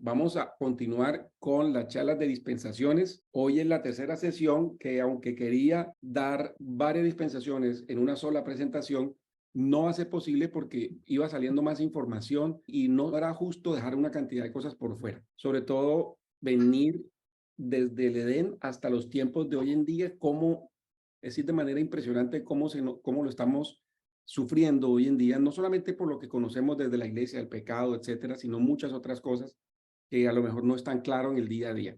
Vamos a continuar con las charlas de dispensaciones. Hoy es la tercera sesión que, aunque quería dar varias dispensaciones en una sola presentación, no va a ser posible porque iba saliendo más información y no era justo dejar una cantidad de cosas por fuera. Sobre todo venir desde el Edén hasta los tiempos de hoy en día, cómo, es decir, de manera impresionante cómo lo estamos sufriendo hoy en día, no solamente por lo que conocemos desde la iglesia, el pecado, etcétera, sino muchas otras cosas que a lo mejor no es tan claro en el día a día.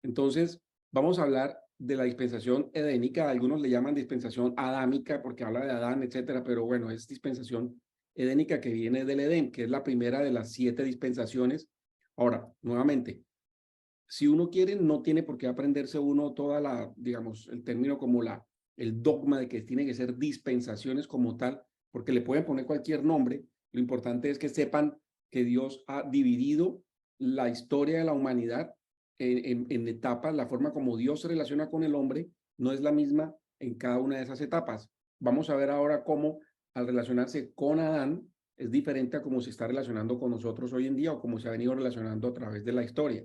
Entonces, vamos a hablar de la dispensación edénica. Algunos le llaman dispensación adámica porque habla de Adán, etcétera, pero bueno, es dispensación edénica que viene del Edén, que es la primera de las 7 dispensaciones. Ahora, nuevamente, si uno quiere, no tiene por qué aprenderse uno toda la, digamos, el término como el dogma de que tiene que ser dispensaciones como tal, porque le pueden poner cualquier nombre. Lo importante es que sepan que Dios ha dividido la historia de la humanidad en etapas. La forma como Dios se relaciona con el hombre no es la misma en cada una de esas etapas. Vamos a ver ahora cómo al relacionarse con Adán es diferente a cómo se está relacionando con nosotros hoy en día o cómo se ha venido relacionando a través de la historia.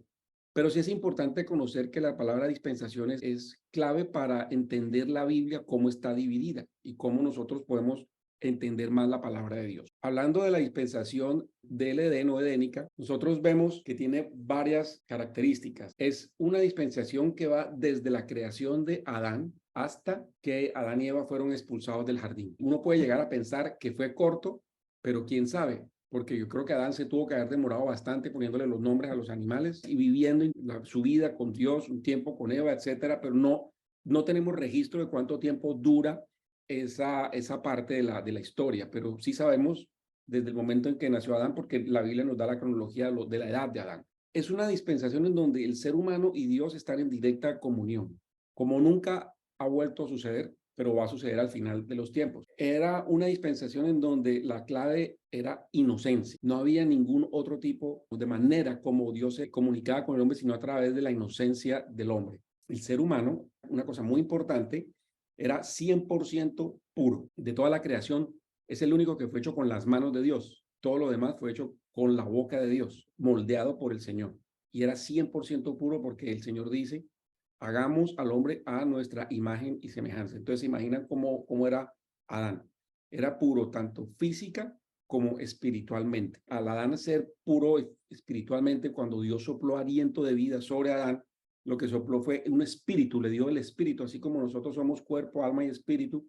Pero sí es importante conocer que la palabra dispensaciones es clave para entender la Biblia, cómo está dividida y cómo nosotros podemos entender más la palabra de Dios. Hablando de la dispensación del Edén o edénica, nosotros vemos que tiene varias características. Es una dispensación que va desde la creación de Adán hasta que Adán y Eva fueron expulsados del jardín. Uno puede llegar a pensar que fue corto, pero quién sabe, porque yo creo que Adán se tuvo que haber demorado bastante poniéndole los nombres a los animales y viviendo su vida con Dios, un tiempo con Eva, etcétera, pero no tenemos registro de cuánto tiempo dura esa parte de la historia, pero sí sabemos desde el momento en que nació Adán, porque la Biblia nos da la cronología de la edad de Adán. Es una dispensación en donde el ser humano y Dios están en directa comunión, como nunca ha vuelto a suceder, pero va a suceder al final de los tiempos. Era una dispensación en donde la clave era inocencia. No había ningún otro tipo de manera como Dios se comunicaba con el hombre, sino a través de la inocencia del hombre. El ser humano, una cosa muy importante, era 100% puro. De toda la creación, es el único que fue hecho con las manos de Dios. Todo lo demás fue hecho con la boca de Dios, moldeado por el Señor. Y era 100% puro porque el Señor dice, hagamos al hombre a nuestra imagen y semejanza. Entonces, se imaginan cómo era Adán. Era puro tanto física como espiritualmente. Al Adán ser puro espiritualmente, cuando Dios sopló aliento de vida sobre Adán, lo que sopló fue un espíritu, le dio el espíritu, así como nosotros somos cuerpo, alma y espíritu.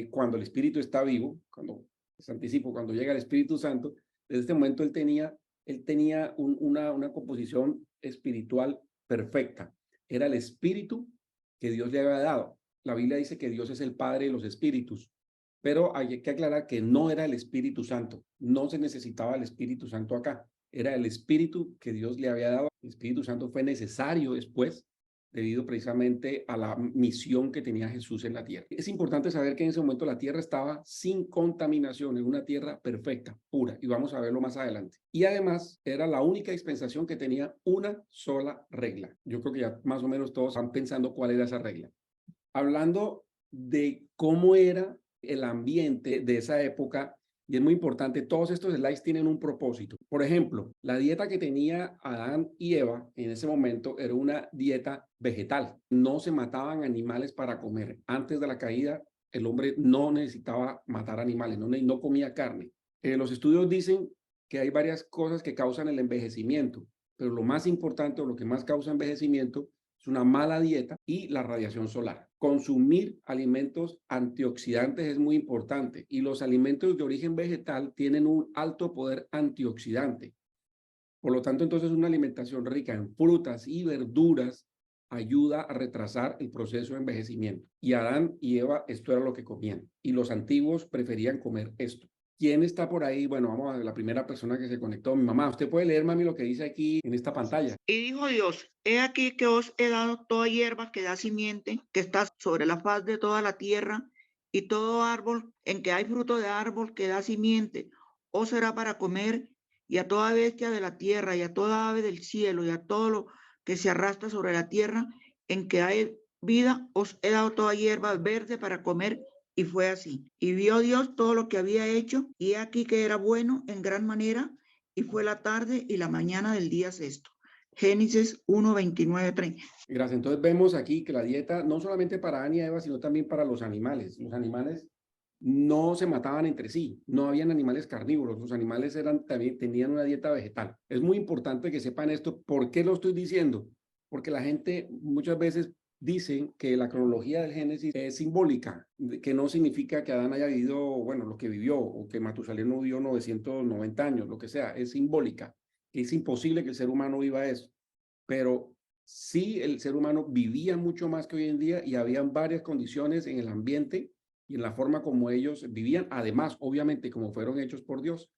Cuando el espíritu está vivo, cuando les anticipo, cuando llega el Espíritu Santo, desde este momento él tenía una composición espiritual perfecta. Era el espíritu que Dios le había dado. La Biblia dice que Dios es el Padre de los espíritus, pero hay que aclarar que no era el Espíritu Santo. No se necesitaba el Espíritu Santo acá. Era el espíritu que Dios le había dado. El Espíritu Santo fue necesario después debido precisamente a la misión que tenía Jesús en la tierra. Es importante saber que en ese momento la tierra estaba sin contaminación, en una tierra perfecta, pura, y vamos a verlo más adelante. Y además era la única dispensación que tenía una sola regla. Yo creo que ya más o menos todos están pensando cuál era esa regla. Hablando de cómo era el ambiente de esa época, y es muy importante, todos estos slides tienen un propósito. Por ejemplo, la dieta que tenía Adán y Eva en ese momento era una dieta vegetal. No se mataban animales para comer. Antes de la caída, el hombre no necesitaba matar animales, no comía carne. Los estudios dicen que hay varias cosas que causan el envejecimiento, pero lo más importante o lo que más causa envejecimiento es una mala dieta y la radiación solar. Consumir alimentos antioxidantes es muy importante y los alimentos de origen vegetal tienen un alto poder antioxidante. Por lo tanto, entonces una alimentación rica en frutas y verduras ayuda a retrasar el proceso de envejecimiento. Y Adán y Eva, esto era lo que comían. Y los antiguos preferían comer esto. ¿Quién está por ahí? Bueno, vamos a ver la primera persona que se conectó. Mi mamá. Usted puede leer, mami, lo que dice aquí en esta pantalla. Y dijo Dios, he aquí que os he dado toda hierba que da simiente, que está sobre la faz de toda la tierra, y todo árbol en que hay fruto de árbol que da simiente, os será para comer, y a toda bestia de la tierra, y a toda ave del cielo, y a todo lo que se arrastra sobre la tierra, en que hay vida, os he dado toda hierba verde para comer. Y fue así. Y vio Dios todo lo que había hecho, y he aquí que era bueno en gran manera, y fue la tarde y la mañana del día sexto. Génesis 1, 29, 30. Gracias. Entonces vemos aquí que la dieta no solamente para Adán y Eva, sino también para los animales. Los animales no se mataban entre sí, no habían animales carnívoros, los animales también tenían una dieta vegetal. Es muy importante que sepan esto. ¿Por qué lo estoy diciendo? Porque la gente muchas veces dice que la cronología del Génesis es simbólica, que no significa que Adán haya vivido, bueno, lo que vivió, o que Matusalén no vivió 990 años, lo que sea, es simbólica. Es imposible que el ser humano viva eso, pero sí el ser humano vivía mucho más que hoy en día y habían varias condiciones en el ambiente y en la forma como ellos vivían, además, obviamente, como fueron hechos por Dios,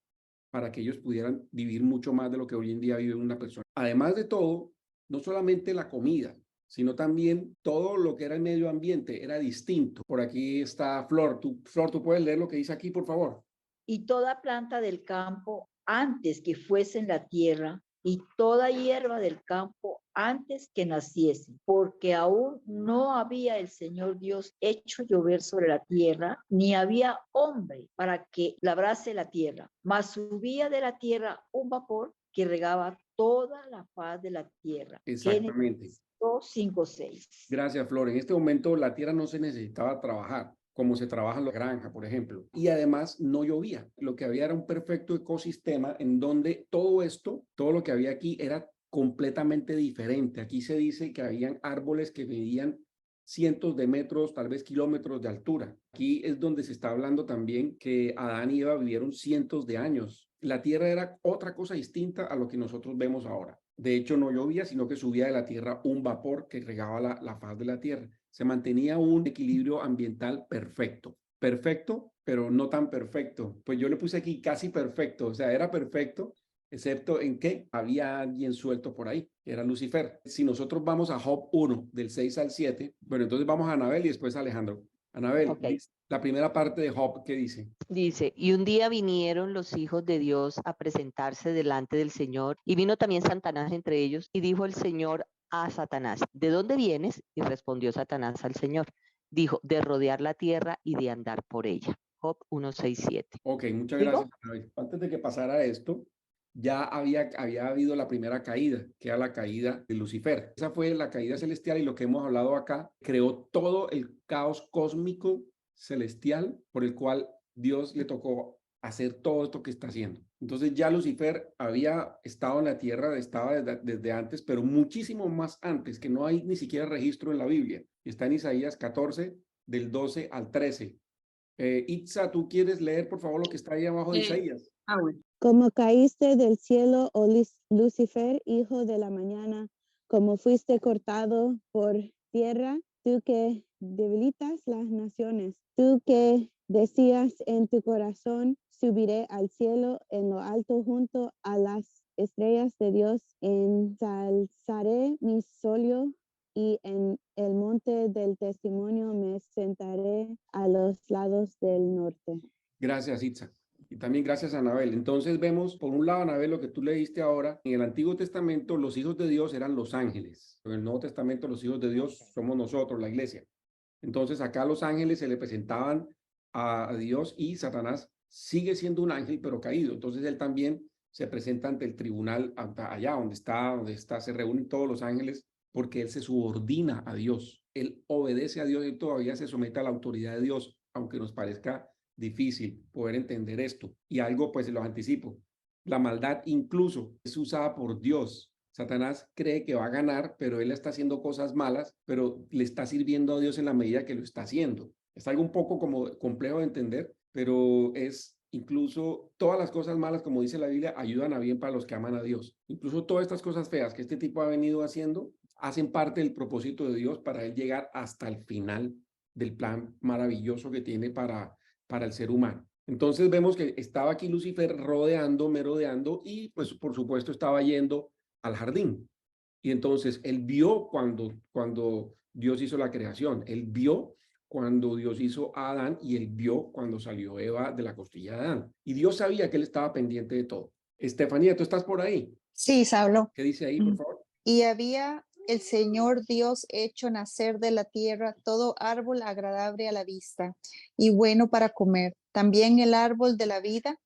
para que ellos pudieran vivir mucho más de lo que hoy en día vive una persona. Además de todo, no solamente la comida, sino también todo lo que era el medio ambiente era distinto. Por aquí está Flor. Flor, ¿tú puedes leer lo que dice aquí, por favor? Y toda planta del campo antes que fuese en la tierra, y toda hierba del campo antes que naciese, porque aún no había el Señor Dios hecho llover sobre la tierra, ni había hombre para que labrase la tierra, mas subía de la tierra un vapor que regaba toda la faz de la tierra. Exactamente. Génesis 2, 5, 6. Gracias, Flor. En este momento la tierra no se necesitaba trabajar, como se trabaja en la granja, por ejemplo. Y además no llovía. Lo que había era un perfecto ecosistema en donde todo esto, todo lo que había aquí era completamente diferente. Aquí se dice que habían árboles que medían cientos de metros, tal vez kilómetros de altura. Aquí es donde se está hablando también que Adán y Eva vivieron cientos de años. La tierra era otra cosa distinta a lo que nosotros vemos ahora. De hecho, no llovía, sino que subía de la tierra un vapor que regaba la faz de la tierra. Se mantenía un equilibrio ambiental perfecto. Perfecto, pero no tan perfecto. Pues yo le puse aquí casi perfecto, o sea, era perfecto, excepto en que había alguien suelto por ahí, que era Lucifer. Si nosotros vamos a Job 1, del 6 al 7, bueno, entonces vamos a Anabel y después a Alejandro. Anabel, Ok. la primera parte de Job, ¿qué dice? Dice, y un día vinieron los hijos de Dios a presentarse delante del Señor, y vino también Satanás entre ellos, y dijo el Señor a Satanás, ¿de dónde vienes? Y respondió Satanás al Señor, dijo, de rodear la tierra y de andar por ella. Job 1, 6, 7. Ok, muchas ¿Digo? gracias, Anabel. Antes de que pasara esto, ya había habido la primera caída, que era la caída de Lucifer. Esa fue la caída celestial y lo que hemos hablado acá creó todo el caos cósmico celestial por el cual Dios le tocó hacer todo esto que está haciendo. Entonces ya Lucifer había estado en la tierra, estaba desde antes, pero muchísimo más antes, que no hay ni siquiera registro en la Biblia. Está en Isaías 14, del 12 al 13. Itza, ¿tú quieres leer, por favor, lo que está ahí abajo de Isaías? Bueno. Como caíste del cielo, oh Lucifer, hijo de la mañana, como fuiste cortado por tierra, tú que debilitas las naciones, tú que decías en tu corazón, subiré al cielo en lo alto junto a las estrellas de Dios, ensalzaré mi solio y en el monte del testimonio me sentaré a los lados del norte. Gracias, Itza. Y también gracias, Anabel. Entonces vemos, por un lado, Anabel, lo que tú leíste ahora. En el Antiguo Testamento, los hijos de Dios eran los ángeles. En el Nuevo Testamento, los hijos de Dios somos nosotros, la iglesia. Entonces, acá los ángeles se le presentaban a Dios y Satanás sigue siendo un ángel, pero caído. Entonces, él también se presenta ante el tribunal, allá donde está, se reúnen todos los ángeles, porque él se subordina a Dios. Él obedece a Dios y todavía se somete a la autoridad de Dios, aunque nos parezca difícil poder entender esto. Y algo, pues, se los anticipo. La maldad incluso es usada por Dios. Satanás cree que va a ganar, pero él está haciendo cosas malas, pero le está sirviendo a Dios en la medida que lo está haciendo. Es algo un poco como complejo de entender, pero es incluso todas las cosas malas, como dice la Biblia, ayudan a bien para los que aman a Dios. Incluso todas estas cosas feas que este tipo ha venido haciendo, hacen parte del propósito de Dios para él llegar hasta el final del plan maravilloso que tiene para el ser humano. Entonces vemos que estaba aquí Lucifer rodeando, merodeando y pues por supuesto estaba yendo al jardín. Y entonces él vio cuando Dios hizo la creación, él vio cuando Dios hizo a Adán y él vio cuando salió Eva de la costilla de Adán. Y Dios sabía que él estaba pendiente de todo. Estefanía, ¿tú estás por ahí? Sí, Saulo. ¿Qué dice ahí, por favor? Y había el Señor Dios hecho nacer de la tierra todo árbol agradable a la vista y bueno para comer, también el árbol de la vida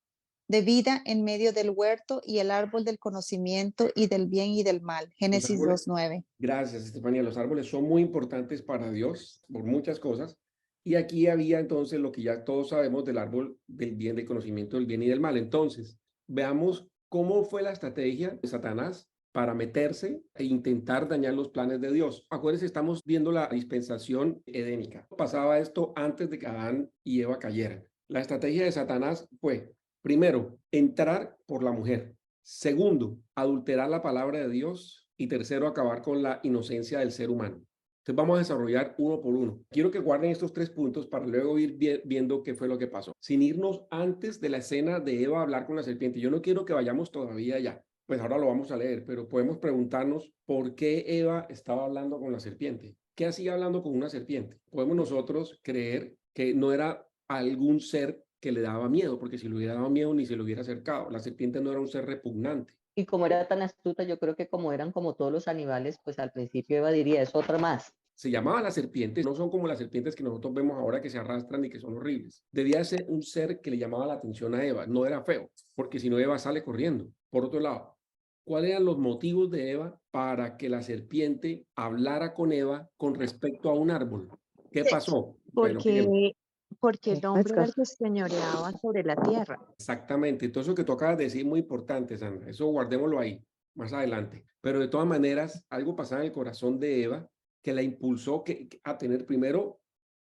de vida en medio del huerto y el árbol del conocimiento y del bien y del mal. Los Génesis árboles, 2:9. gracias, Estefanía. Los árboles son muy importantes para Dios por muchas cosas. Y aquí había entonces lo que ya todos sabemos del árbol del bien, del conocimiento del bien y del mal. Entonces, veamos cómo fue la estrategia de Satanás para meterse e intentar dañar los planes de Dios. Acuérdense, estamos viendo la dispensación edénica. Pasaba esto antes de que Adán y Eva cayeran. La estrategia de Satanás fue, primero, entrar por la mujer. Segundo, adulterar la palabra de Dios. Y tercero, acabar con la inocencia del ser humano. Entonces vamos a desarrollar uno por uno. Quiero que guarden estos 3 puntos para luego ir viendo qué fue lo que pasó. Sin irnos antes de la escena de Eva hablar con la serpiente. Yo no quiero que vayamos todavía allá. Pues ahora lo vamos a leer, pero podemos preguntarnos por qué Eva estaba hablando con la serpiente. ¿Qué hacía hablando con una serpiente? Podemos nosotros creer que no era algún ser que le daba miedo, porque si le hubiera dado miedo ni se le hubiera acercado. La serpiente no era un ser repugnante. Y como era tan astuta, yo creo que como eran como todos los animales, pues al principio Eva diría, es otra más. Se llamaba la serpiente, no son como las serpientes que nosotros vemos ahora que se arrastran y que son horribles. Debía ser un ser que le llamaba la atención a Eva, no era feo, porque si no Eva sale corriendo. Por otro lado, ¿cuáles eran los motivos de Eva para que la serpiente hablara con Eva con respecto a un árbol? ¿Qué pasó? Bueno, miremos. Porque el hombre era el que señoreaba sobre la tierra. Exactamente. Entonces, lo que tú acabas de decir es muy importante, Sandra. Eso guardémoslo ahí, más adelante. Pero de todas maneras, algo pasaba en el corazón de Eva que la impulsó a tener primero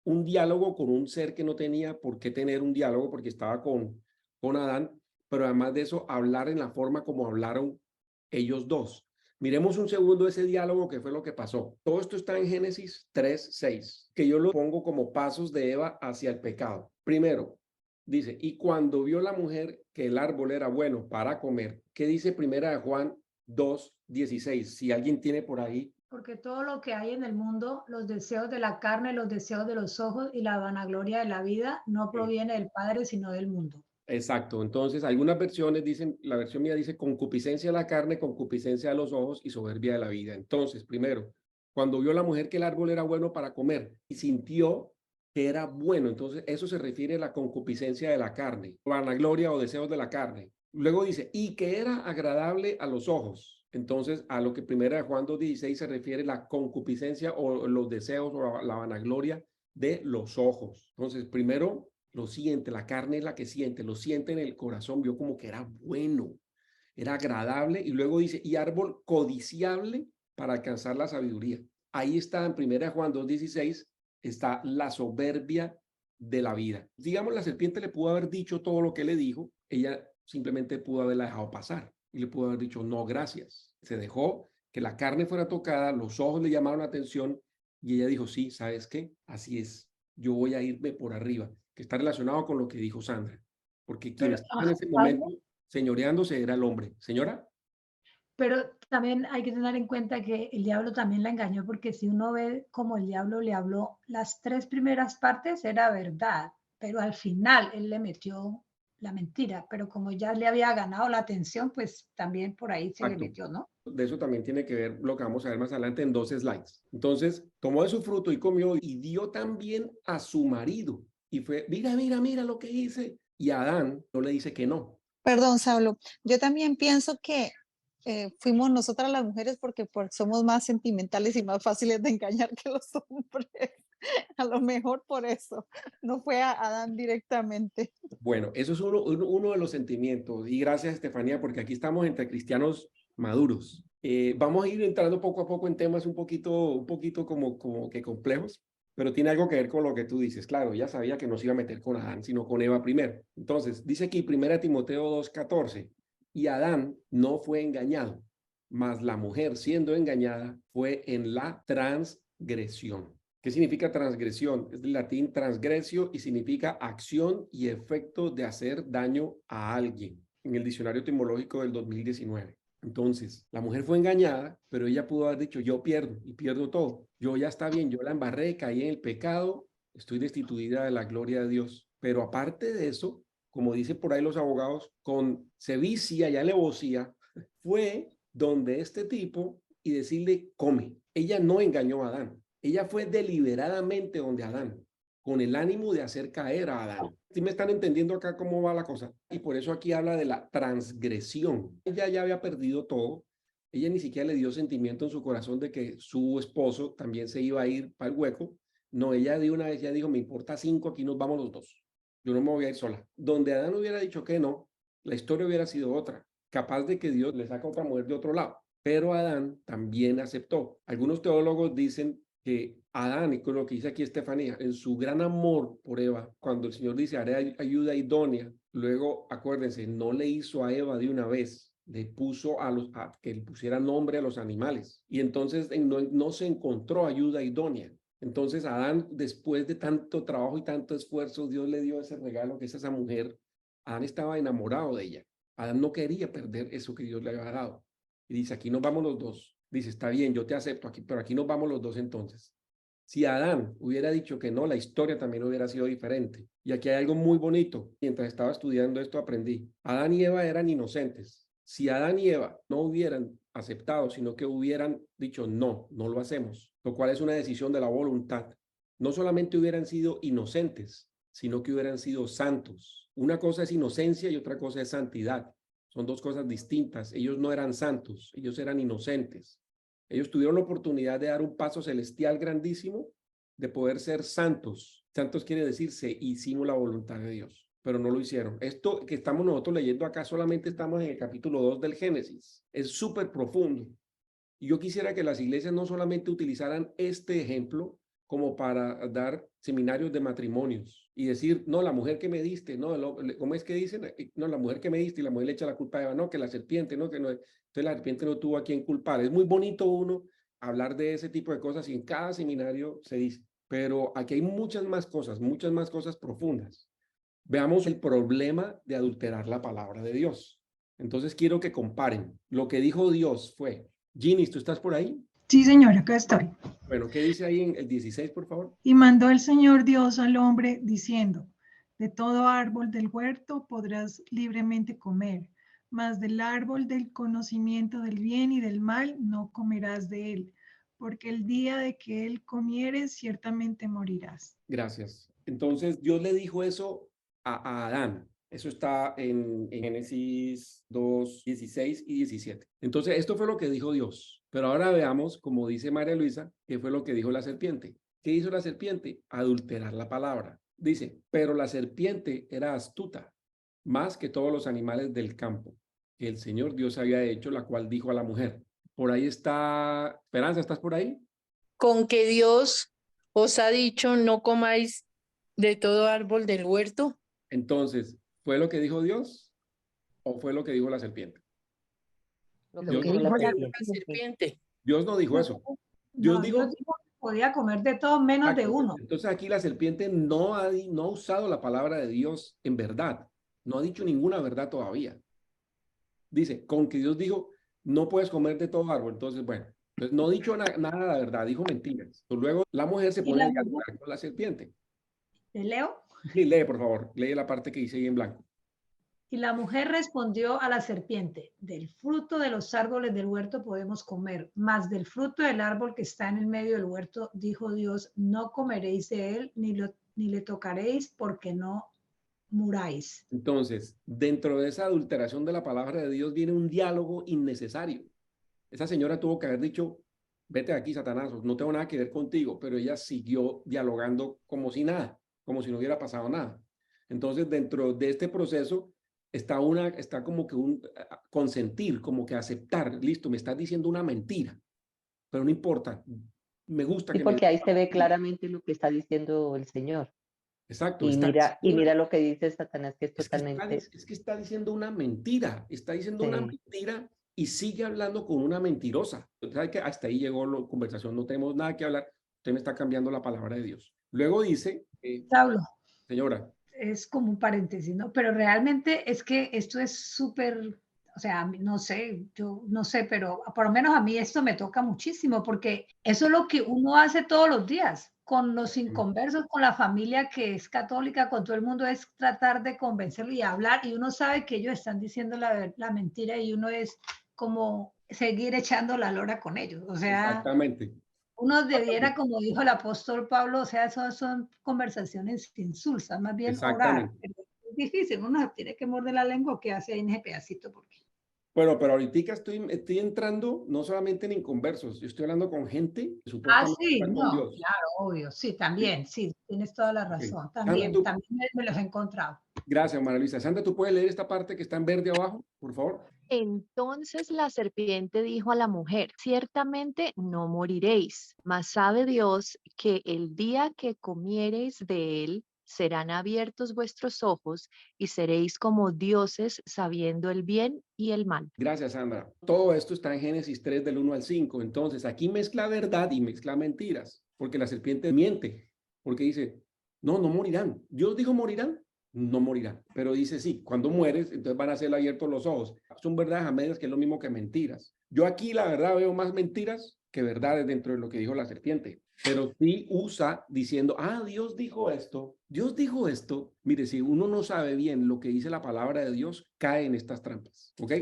un diálogo con un ser que no tenía por qué tener un diálogo porque estaba con Adán, pero además de eso, hablar en la forma como hablaron ellos dos. Miremos un segundo ese diálogo, que fue lo que pasó. Todo esto está en Génesis 3:6, que yo lo pongo como pasos de Eva hacia el pecado. Primero, dice, y cuando vio la mujer que el árbol era bueno para comer, ¿qué dice primera de Juan 2:16? Si alguien tiene por ahí. Porque todo lo que hay en el mundo, los deseos de la carne, los deseos de los ojos y la vanagloria de la vida, no proviene del Padre, sino del mundo. Exacto. Entonces, algunas versiones dicen, la versión mía dice concupiscencia de la carne, concupiscencia de los ojos y soberbia de la vida. Entonces, primero, cuando vio la mujer que el árbol era bueno para comer y sintió que era bueno, entonces eso se refiere a la concupiscencia de la carne, vanagloria o deseos de la carne. Luego dice, y que era agradable a los ojos. Entonces, a lo que primera de Juan 2:16 se refiere la concupiscencia o los deseos o la vanagloria de los ojos. Entonces, primero lo siente, la carne es la que siente, lo siente en el corazón, vio como que era bueno, era agradable, y luego dice, y árbol codiciable para alcanzar la sabiduría. Ahí está en primera Juan 2:16, está la soberbia de la vida. Digamos, la serpiente le pudo haber dicho todo lo que le dijo, ella simplemente pudo haberla dejado pasar y le pudo haber dicho, no, gracias. Se dejó que la carne fuera tocada, los ojos le llamaron la atención y ella dijo, sí, ¿sabes qué? Así es, yo voy a irme por arriba, que está relacionado con lo que dijo Sandra, porque quien estaba en ese momento señoreándose era el hombre. Señora. Pero también hay que tener en cuenta que el diablo también la engañó, porque si uno ve como el diablo le habló, las 3 primeras partes era verdad, pero al final él le metió la mentira, pero como ya le había ganado la atención, pues también por ahí se le metió, ¿no? De eso también tiene que ver lo que vamos a ver más adelante en 2 slides. Entonces, tomó de su fruto y comió y dio también a su marido. Y fue, mira, mira, mira lo que hice. Y Adán no le dice que no. Perdón, Saulo. Yo también pienso que fuimos nosotras las mujeres porque somos más sentimentales y más fáciles de engañar que los hombres. A lo mejor por eso. No fue a Adán directamente. Bueno, eso es uno de los sentimientos. Y gracias, Estefanía, porque aquí estamos entre cristianos maduros. Vamos a ir entrando poco a poco en temas un poquito como que complejos, pero tiene algo que ver con lo que tú dices. Claro, ella sabía que no se iba a meter con Adán, sino con Eva primero. Entonces, dice aquí 1 Timoteo 2:14, y Adán no fue engañado, mas la mujer siendo engañada fue en la transgresión. ¿Qué significa transgresión? Es del latín transgresio y significa acción y efecto de hacer daño a alguien, en el diccionario etimológico del 2019. Entonces, la mujer fue engañada, pero ella pudo haber dicho, yo pierdo y pierdo todo. Yo ya está bien, yo la embarré, caí en el pecado, estoy destituida de la gloria de Dios. Pero aparte de eso, como dicen por ahí los abogados, con sevicia y alevosía, fue donde este tipo y decirle, come. Ella no engañó a Adán. Ella fue deliberadamente donde Adán con el ánimo de hacer caer a Adán. ¿Sí me están entendiendo acá cómo va la cosa? Y por eso aquí habla de la transgresión. Ella ya había perdido todo. Ella ni siquiera le dio sentimiento en su corazón de que su esposo también se iba a ir para el hueco. No, ella de una vez ya dijo, me importa 5, aquí nos vamos los dos. Yo no me voy a ir sola. Donde Adán hubiera dicho que no, la historia hubiera sido otra. Capaz de que Dios le saca otra mujer de otro lado. Pero Adán también aceptó. Algunos teólogos dicen que Adán, y con lo que dice aquí Estefanía, en su gran amor por Eva, cuando el Señor dice, haré ayuda idónea, luego, acuérdense, no le hizo a Eva de una vez, le puso a que le pusiera nombre a los animales. Y entonces no se encontró ayuda idónea. Entonces Adán, después de tanto trabajo y tanto esfuerzo, Dios le dio ese regalo que es esa mujer. Adán estaba enamorado de ella. Adán no quería perder eso que Dios le había dado. Y dice, aquí nos vamos los dos. Dice, está bien, yo te acepto aquí, pero aquí nos vamos los dos entonces. Si Adán hubiera dicho que no, la historia también hubiera sido diferente. Y aquí hay algo muy bonito. Mientras estaba estudiando esto aprendí. Adán y Eva eran inocentes. Si Adán y Eva no hubieran aceptado, sino que hubieran dicho no, no lo hacemos, lo cual es una decisión de la voluntad, no solamente hubieran sido inocentes, sino que hubieran sido santos. Una cosa es inocencia y otra cosa es santidad. Son dos cosas distintas. Ellos no eran santos, ellos eran inocentes. Ellos tuvieron la oportunidad de dar un paso celestial grandísimo, de poder ser santos. Santos quiere decir, hicimos la voluntad de Dios, pero no lo hicieron. Esto que estamos nosotros leyendo acá, solamente estamos en el capítulo 2 del Génesis. Es súper profundo. Y yo quisiera que las iglesias no solamente utilizaran este ejemplo como para dar seminarios de matrimonios y decir, no, la mujer que me diste, no, ¿cómo es que dicen? No, la mujer que me diste, y la mujer le echa la culpa a Eva, no, que la serpiente, no, que no, entonces la serpiente no tuvo a quien culpar. Es muy bonito uno hablar de ese tipo de cosas y en cada seminario se dice, pero aquí hay muchas más cosas profundas. Veamos el problema de adulterar la palabra de Dios. Entonces quiero que comparen. Lo que dijo Dios fue, Ginny, ¿tú estás por ahí? Sí, señor, acá estoy. Bueno, ¿qué dice ahí en el 16, por favor? Y mandó el Señor Dios al hombre diciendo, de todo árbol del huerto podrás libremente comer, mas del árbol del conocimiento del bien y del mal no comerás de él, porque el día de que él comieres ciertamente morirás. Gracias. Entonces, Dios le dijo eso a Adán. Eso está en Génesis 2, 16 y 17. Entonces, esto fue lo que dijo Dios. Pero ahora veamos, como dice María Luisa, qué fue lo que dijo la serpiente. ¿Qué hizo la serpiente? Adulterar la palabra. Dice, pero la serpiente era astuta, más que todos los animales del campo, que el Señor Dios había hecho, la cual dijo a la mujer. Por ahí está, Esperanza, ¿estás por ahí? Con que Dios os ha dicho, no comáis de todo árbol del huerto. Entonces, ¿fue lo que dijo Dios o fue lo que dijo la serpiente? Lo Dios que no, dijo la La serpiente. Dios no dijo eso. Dios dijo, Dios dijo que podía comer de todo menos de uno. entonces aquí la serpiente no ha usado la palabra de Dios en verdad. No ha dicho ninguna verdad todavía. Dice, con que Dios dijo, no puedes comer de todo árbol. Entonces, bueno, pues no ha dicho nada de verdad, dijo mentiras. Luego la mujer se pone a dialogar con la serpiente. ¿Te leo? Sí, lee, por favor, lee la parte que dice ahí en blanco. Y la mujer respondió a la serpiente, del fruto de los árboles del huerto podemos comer, mas del fruto del árbol que está en el medio del huerto, dijo Dios, no comeréis de él, ni le tocaréis, porque no muráis. Entonces, dentro de esa adulteración de la palabra de Dios viene un diálogo innecesario. Esa señora tuvo que haber dicho, vete de aquí, Satanás, no tengo nada que ver contigo, pero ella siguió dialogando como si nada, como si no hubiera pasado nada. Entonces, dentro de este proceso está como que un consentir, como que aceptar, listo, me estás diciendo una mentira, pero no importa, me gusta Sí, que porque ahí se ve claramente lo que está diciendo el Señor. Exacto. Y mira lo que dice Satanás, que es totalmente... Es que está diciendo una mentira, una mentira y sigue hablando con una mentirosa. ¿Sabe que hasta ahí llegó la conversación? No tenemos nada que hablar, usted me está cambiando la palabra de Dios. Luego dice... Saulo. Señora. Es como un paréntesis, ¿no? Pero realmente es que esto es súper, o sea, no sé, yo no sé, pero por lo menos a mí esto me toca muchísimo porque eso es lo que uno hace todos los días con los inconversos, con la familia que es católica, con todo el mundo, es tratar de convencerlo y hablar y uno sabe que ellos están diciendo la mentira y uno es como seguir echando la lora con ellos, o sea... Exactamente. Uno debiera, como dijo el apóstol Pablo, o sea, eso son conversaciones insulsas, más bien orar. Exactamente. Pero es difícil, uno tiene que morder la lengua, que hace ahí en ese pedacito, porque Bueno, pero ahorita estoy entrando no solamente en inconversos, yo estoy hablando con gente que ah, supuestamente sí, está con no, Dios. claro, obvio, sí, ¿Sí? también, sí, tienes toda la Ok. razón, Sandra, también, también me los he encontrado. gracias, María Luisa. Sandra, ¿tú puedes leer esta parte que está en verde abajo, por favor? Entonces la serpiente dijo a la mujer, ciertamente no moriréis, mas sabe Dios que el día que comiereis de él, serán abiertos vuestros ojos y seréis como dioses sabiendo el bien y el mal. Gracias, Sandra. Todo esto está en Génesis 3 del 1 al 5. Entonces, aquí mezcla verdad y mezcla mentiras, porque la serpiente miente, porque dice, no, no morirán. Dios dijo morirán, no morirán. Pero dice, sí, cuando mueres, entonces van a ser abiertos los ojos. Son verdades a medias, que es lo mismo que mentiras. Yo aquí, la verdad, veo más mentiras que verdades dentro de lo que dijo la serpiente. Pero sí usa diciendo, Dios dijo esto, Dios dijo esto. Mire, si uno no sabe bien lo que dice la palabra de Dios, cae en estas trampas, ¿ok?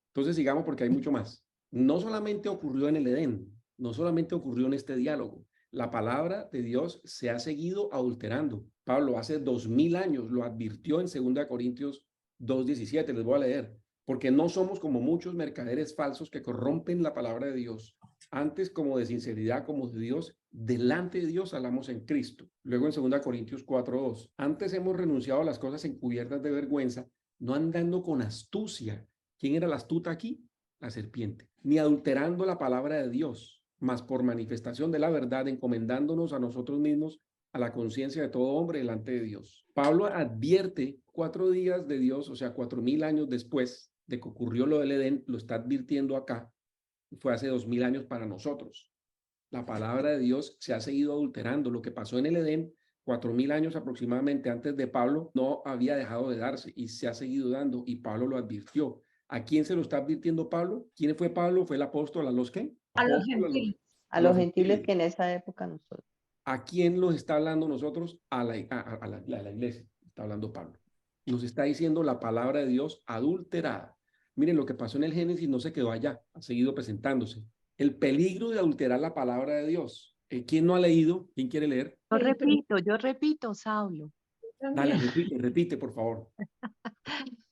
Entonces sigamos porque hay mucho más. No solamente ocurrió en el Edén, no solamente ocurrió en este diálogo. La palabra de Dios se ha seguido adulterando. Pablo hace 2000 años lo advirtió en 2 Corintios 2:17. Les voy a leer. Porque no somos como muchos mercaderes falsos que corrompen la palabra de Dios. Antes, como de sinceridad, como de Dios, delante de Dios hablamos en Cristo. Luego en 2 Corintios 4:2. Antes hemos renunciado a las cosas encubiertas de vergüenza, no andando con astucia. ¿Quién era la astuta aquí? La serpiente. Ni adulterando la palabra de Dios, mas por manifestación de la verdad, encomendándonos a nosotros mismos a la conciencia de todo hombre delante de Dios. Pablo advierte 4 días de Dios, o sea, 4000 años después de que ocurrió lo del Edén, lo está advirtiendo acá. Fue hace 2000 años para nosotros. La palabra de Dios se ha seguido adulterando. Lo que pasó en el Edén, 4000 años aproximadamente antes de Pablo, no había dejado de darse y se ha seguido dando, y Pablo lo advirtió. ¿A quién se lo está advirtiendo Pablo? ¿Quién fue Pablo? ¿Fue el apóstol a los qué? A los Apóstol gentiles. A los gentiles que en esa época nosotros. ¿A quién los está hablando nosotros? A la iglesia. Está hablando Pablo. Nos está diciendo la palabra de Dios adulterada. Miren, lo que pasó en el Génesis no se quedó allá, ha seguido presentándose. El peligro de adulterar la palabra de Dios. ¿Quién no ha leído? ¿Quién quiere leer? Yo repito, Saulo. Dale, repite, por favor.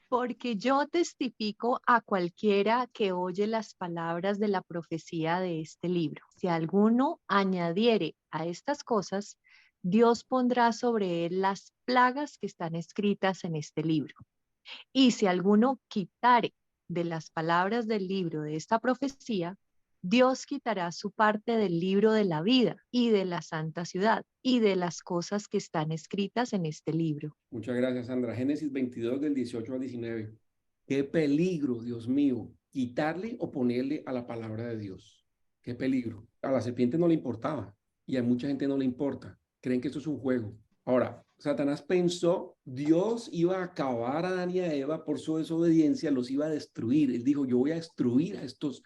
Porque yo testifico a cualquiera que oye las palabras de la profecía de este libro. Si alguno añadiere a estas cosas, Dios pondrá sobre él las plagas que están escritas en este libro. Y si alguno quitare de las palabras del libro de esta profecía, Dios quitará su parte del libro de la vida y de la santa ciudad y de las cosas que están escritas en este libro. Muchas gracias, Sandra. Génesis 22 del 18 al 19. Qué peligro, Dios mío, quitarle o ponerle a la palabra de Dios. Qué peligro. A la serpiente no le importaba y a mucha gente no le importa. Creen que esto es un juego. Ahora, Satanás pensó, Dios iba a acabar a Adán y a Eva por su desobediencia, los iba a destruir. Él dijo, yo voy a destruir a estos.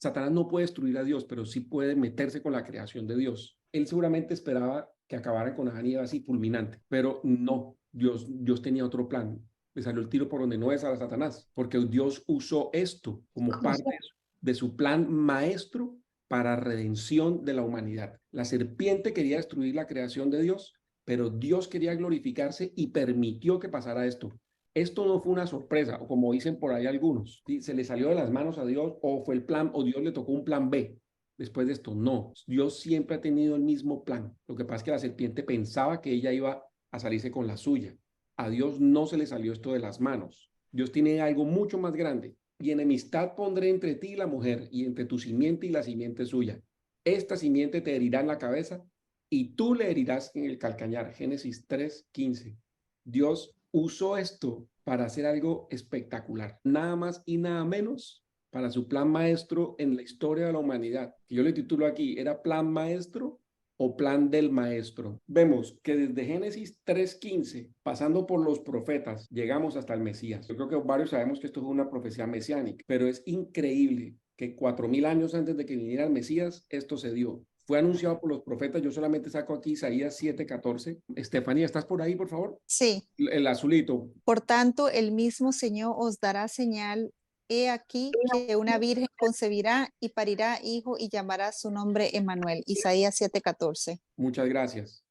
Satanás no puede destruir a Dios, pero sí puede meterse con la creación de Dios. Él seguramente esperaba que acabaran con Adán y Eva así fulminante, pero no, Dios tenía otro plan. Le salió el tiro por donde no es a Satanás, porque Dios usó esto como parte de su plan maestro para redención de la humanidad. La serpiente quería destruir la creación de Dios, pero Dios quería glorificarse y permitió que pasara esto. Esto no fue una sorpresa, o como dicen por ahí algunos, ¿sí? Se le salió de las manos a Dios, o fue el plan, o Dios le tocó un plan B. Después de esto, no. Dios siempre ha tenido el mismo plan. Lo que pasa es que la serpiente pensaba que ella iba a salirse con la suya. A Dios no se le salió esto de las manos. Dios tiene algo mucho más grande. Y enemistad pondré entre ti y la mujer, y entre tu simiente y la simiente suya. Esta simiente te herirá en la cabeza, y tú le herirás en el calcañar. Génesis 3:15. Dios usó esto para hacer algo espectacular. Nada más y nada menos para su plan maestro en la historia de la humanidad. Que yo le titulo aquí, ¿era plan maestro o plan del maestro? Vemos que desde Génesis 3:15, pasando por los profetas, llegamos hasta el Mesías. Yo creo que varios sabemos que esto es una profecía mesiánica, pero es increíble que 4000 años antes de que viniera el Mesías, esto se dio. Fue anunciado por los profetas. Yo solamente saco aquí Isaías 7:14. Estefanía, ¿estás por ahí, por favor? Sí. El azulito. Por tanto, el mismo Señor os dará señal he aquí que una virgen concebirá y parirá hijo y llamará su nombre Emmanuel. Isaías 7:14. Muchas gracias.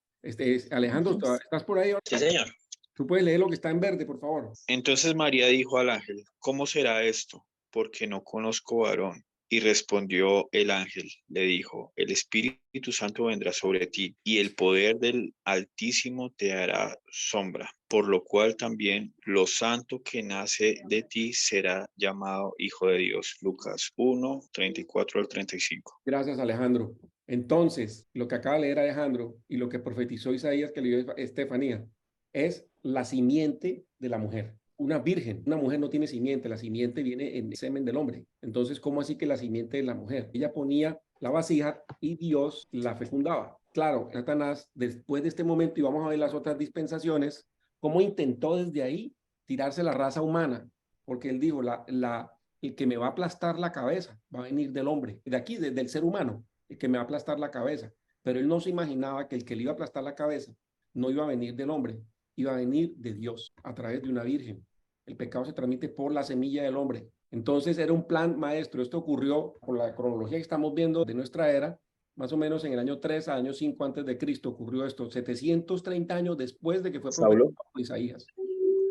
Alejandro, ¿estás por ahí? Sí, señor. ¿Tú puedes leer lo que está en verde, por favor? Entonces María dijo al ángel, ¿cómo será esto? Porque no conozco varón. Y respondió el ángel, le dijo, el Espíritu Santo vendrá sobre ti, y el poder del Altísimo te hará sombra, por lo cual también lo santo que nace de ti será llamado Hijo de Dios. Lucas 1:34-35. Gracias, Alejandro. Entonces, lo que acaba de leer Alejandro y lo que profetizó Isaías que leyó Estefanía es la simiente de la mujer. Una virgen, una mujer no tiene simiente, la simiente viene en el semen del hombre. Entonces, ¿cómo así que la simiente de la mujer? Ella ponía la vasija y Dios la fecundaba. Claro, Satanás, después de este momento, y vamos a ver las otras dispensaciones, cómo intentó desde ahí tirarse la raza humana, porque él dijo, el que me va a aplastar la cabeza va a venir del hombre, de aquí, del ser humano, el que me va a aplastar la cabeza. Pero él no se imaginaba que el que le iba a aplastar la cabeza no iba a venir del hombre, iba a venir de Dios a través de una virgen. El pecado se transmite por la semilla del hombre. Entonces era un plan maestro. Esto ocurrió por la cronología que estamos viendo de nuestra era, más o menos en el año 3 a año 5 antes de Cristo ocurrió esto, 730 años después de que fue profetizado por Isaías.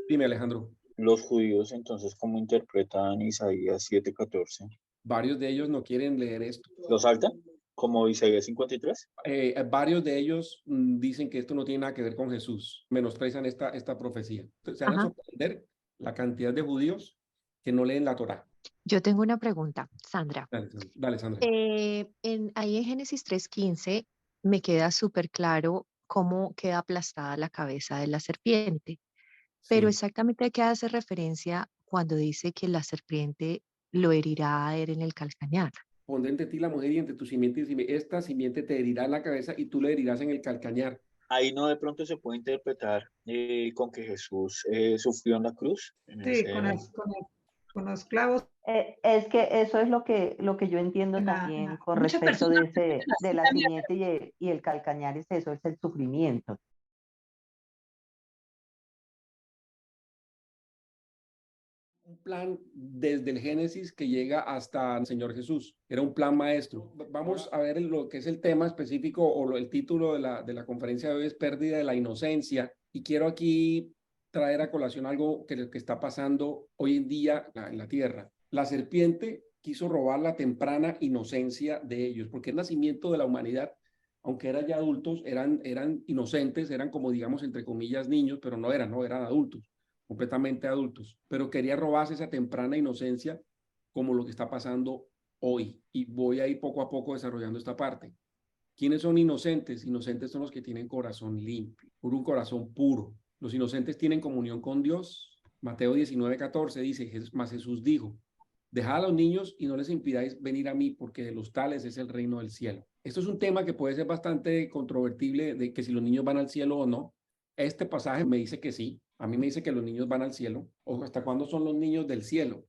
Dime, Alejandro. Los judíos entonces, ¿cómo interpretan Isaías 7:14? Varios de ellos no quieren leer esto. ¿Lo saltan? ¿Como Isaías 53? Varios de ellos dicen que esto no tiene nada que ver con Jesús, menosprecian esta profecía. Se van a sorprender la cantidad de judíos que no leen la Torá. Yo tengo una pregunta, Sandra. Dale, Sandra. Ahí en Génesis 3:15 me queda súper claro cómo queda aplastada la cabeza de la serpiente. Pero Sí. exactamente a qué hace referencia cuando dice que la serpiente lo herirá a él en el calcañar. Pondré entre ti la mujer y entre tu simiente, esta simiente te herirá en la cabeza y tú le herirás en el calcañar. Ahí no de pronto se puede interpretar con que Jesús sufrió en la cruz. Sí, con los clavos. Es que eso es lo que yo entiendo también con respecto de la simiente y el calcañar, es eso, es el sufrimiento. Un plan desde el Génesis que llega hasta el Señor Jesús. Era un plan maestro. Vamos a ver lo que es el tema específico o el título de la conferencia de hoy es Pérdida de la Inocencia. Y quiero aquí traer a colación algo que está pasando hoy en día en la tierra. La serpiente quiso robar la temprana inocencia de ellos, porque el nacimiento de la humanidad, aunque eran ya adultos, eran inocentes, eran como digamos entre comillas niños, pero no eran adultos, completamente adultos, pero quería robarse esa temprana inocencia como lo que está pasando hoy. Y voy a ir poco a poco desarrollando esta parte. ¿Quiénes son inocentes? Inocentes son los que tienen corazón limpio, un corazón puro. Los inocentes tienen comunión con Dios. Mateo 19:14 dice, mas Jesús dijo, dejad a los niños y no les impidáis venir a mí, porque de los tales es el reino del cielo. Esto es un tema que puede ser bastante controvertible, de que si los niños van al cielo o no. Este pasaje me dice que sí. A mí me dice que los niños van al cielo. Ojo, ¿hasta cuándo son los niños del cielo?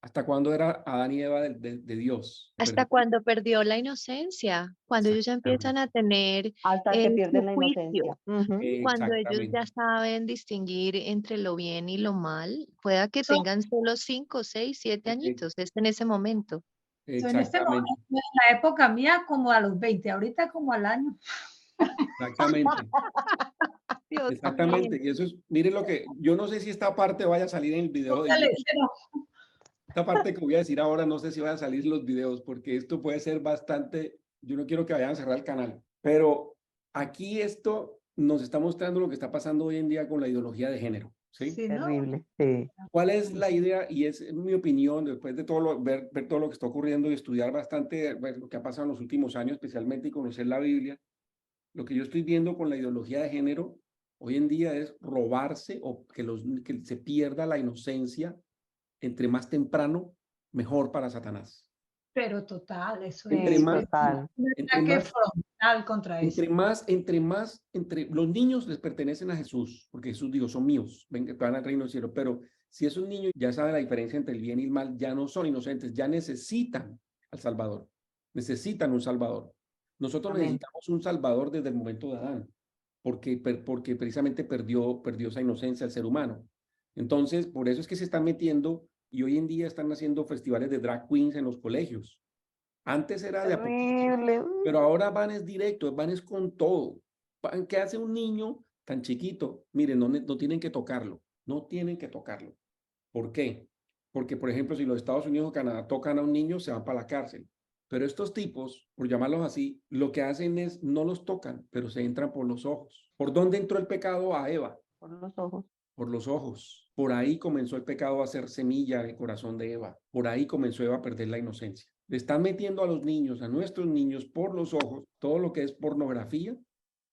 ¿Hasta cuándo era Adán y Eva de Dios? Hasta cuando perdió la inocencia, cuando ellos ya empiezan a tener Hasta que pierden su la juicio, inocencia. cuando ellos ya saben distinguir entre lo bien y lo mal, pueda que tengan solo 5, 6, 7 añitos, es en ese momento. En este momento, en la época mía, como a los 20, ahorita como al año. Exactamente. Exactamente. Y eso es, miren lo que, yo no sé si esta parte vaya a salir en el video de YouTube. Esta parte que voy a decir ahora, no sé si van a salir los videos, porque esto puede ser bastante, yo no quiero que vayan a cerrar el canal, pero aquí esto nos está mostrando lo que está pasando hoy en día con la ideología de género. ¿Sí? Terrible, sí. ¿Cuál es la idea? Y es mi opinión, después de todo ver todo lo que está ocurriendo y estudiar bastante lo que ha pasado en los últimos años, especialmente y conocer la Biblia, lo que yo estoy viendo con la ideología de género hoy en día es robarse o que se pierda la inocencia. Entre más temprano, mejor para Satanás. Pero total, eso entre es más, un ataque frontal contra eso. Entre los niños les pertenecen a Jesús, porque Jesús dijo, son míos, ven que van al reino del cielo, pero si esos niños ya saben la diferencia entre el bien y el mal, ya no son inocentes, ya necesitan al Salvador, necesitan un Salvador. Nosotros necesitamos un Salvador desde el momento de Adán, porque precisamente perdió esa inocencia el ser humano. Entonces, por eso es que se están metiendo Y hoy en día están haciendo festivales de drag queens en los colegios. Antes era de a poquito, Terrible. pero ahora van es directo, van es con todo. ¿Qué hace un niño tan chiquito? Miren, no tienen que tocarlo, no tienen que tocarlo. ¿Por qué? Porque, por ejemplo, si los Estados Unidos o Canadá tocan a un niño, se van para la cárcel. Pero estos tipos, por llamarlos así, lo que hacen es, no los tocan, pero se entran por los ojos. ¿Por dónde entró el pecado a Eva? Por los ojos. Por los ojos. Por ahí comenzó el pecado a hacer semilla en el corazón de Eva. Por ahí comenzó Eva a perder la inocencia. Le están metiendo a los niños, a nuestros niños, por los ojos, todo lo que es pornografía,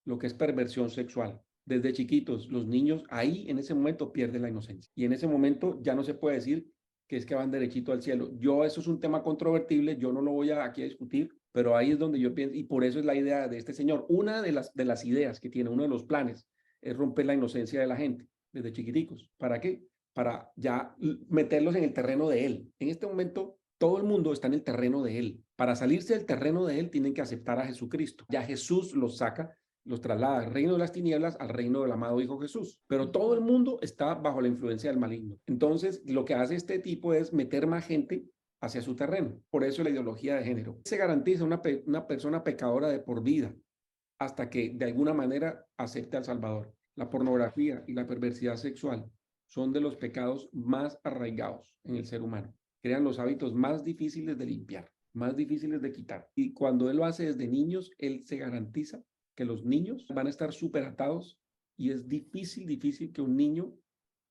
lo que es perversión sexual. Desde chiquitos, los niños ahí en ese momento pierden la inocencia. Y en ese momento ya no se puede decir que es que van derechito al cielo. Eso es un tema controvertible, yo no lo voy aquí a discutir, pero ahí es donde yo pienso, y por eso es la idea de este señor. Una de las ideas que tiene, uno de los planes, es romper la inocencia de la gente desde chiquiticos. ¿Para qué? Para ya meterlos en el terreno de él. En este momento, todo el mundo está en el terreno de él. Para salirse del terreno de él, tienen que aceptar a Jesucristo. Ya Jesús los saca, los traslada del reino de las tinieblas al reino del amado Hijo Jesús. Pero todo el mundo está bajo la influencia del maligno. Entonces, lo que hace este tipo es meter más gente hacia su terreno. Por eso la ideología de género. Se garantiza una persona pecadora de por vida hasta que de alguna manera acepte al Salvador. La pornografía y la perversidad sexual son de los pecados más arraigados en el ser humano. Crean los hábitos más difíciles de limpiar, más difíciles de quitar. Y cuando él lo hace desde niños, él se garantiza que los niños van a estar súper atados y es difícil que un niño,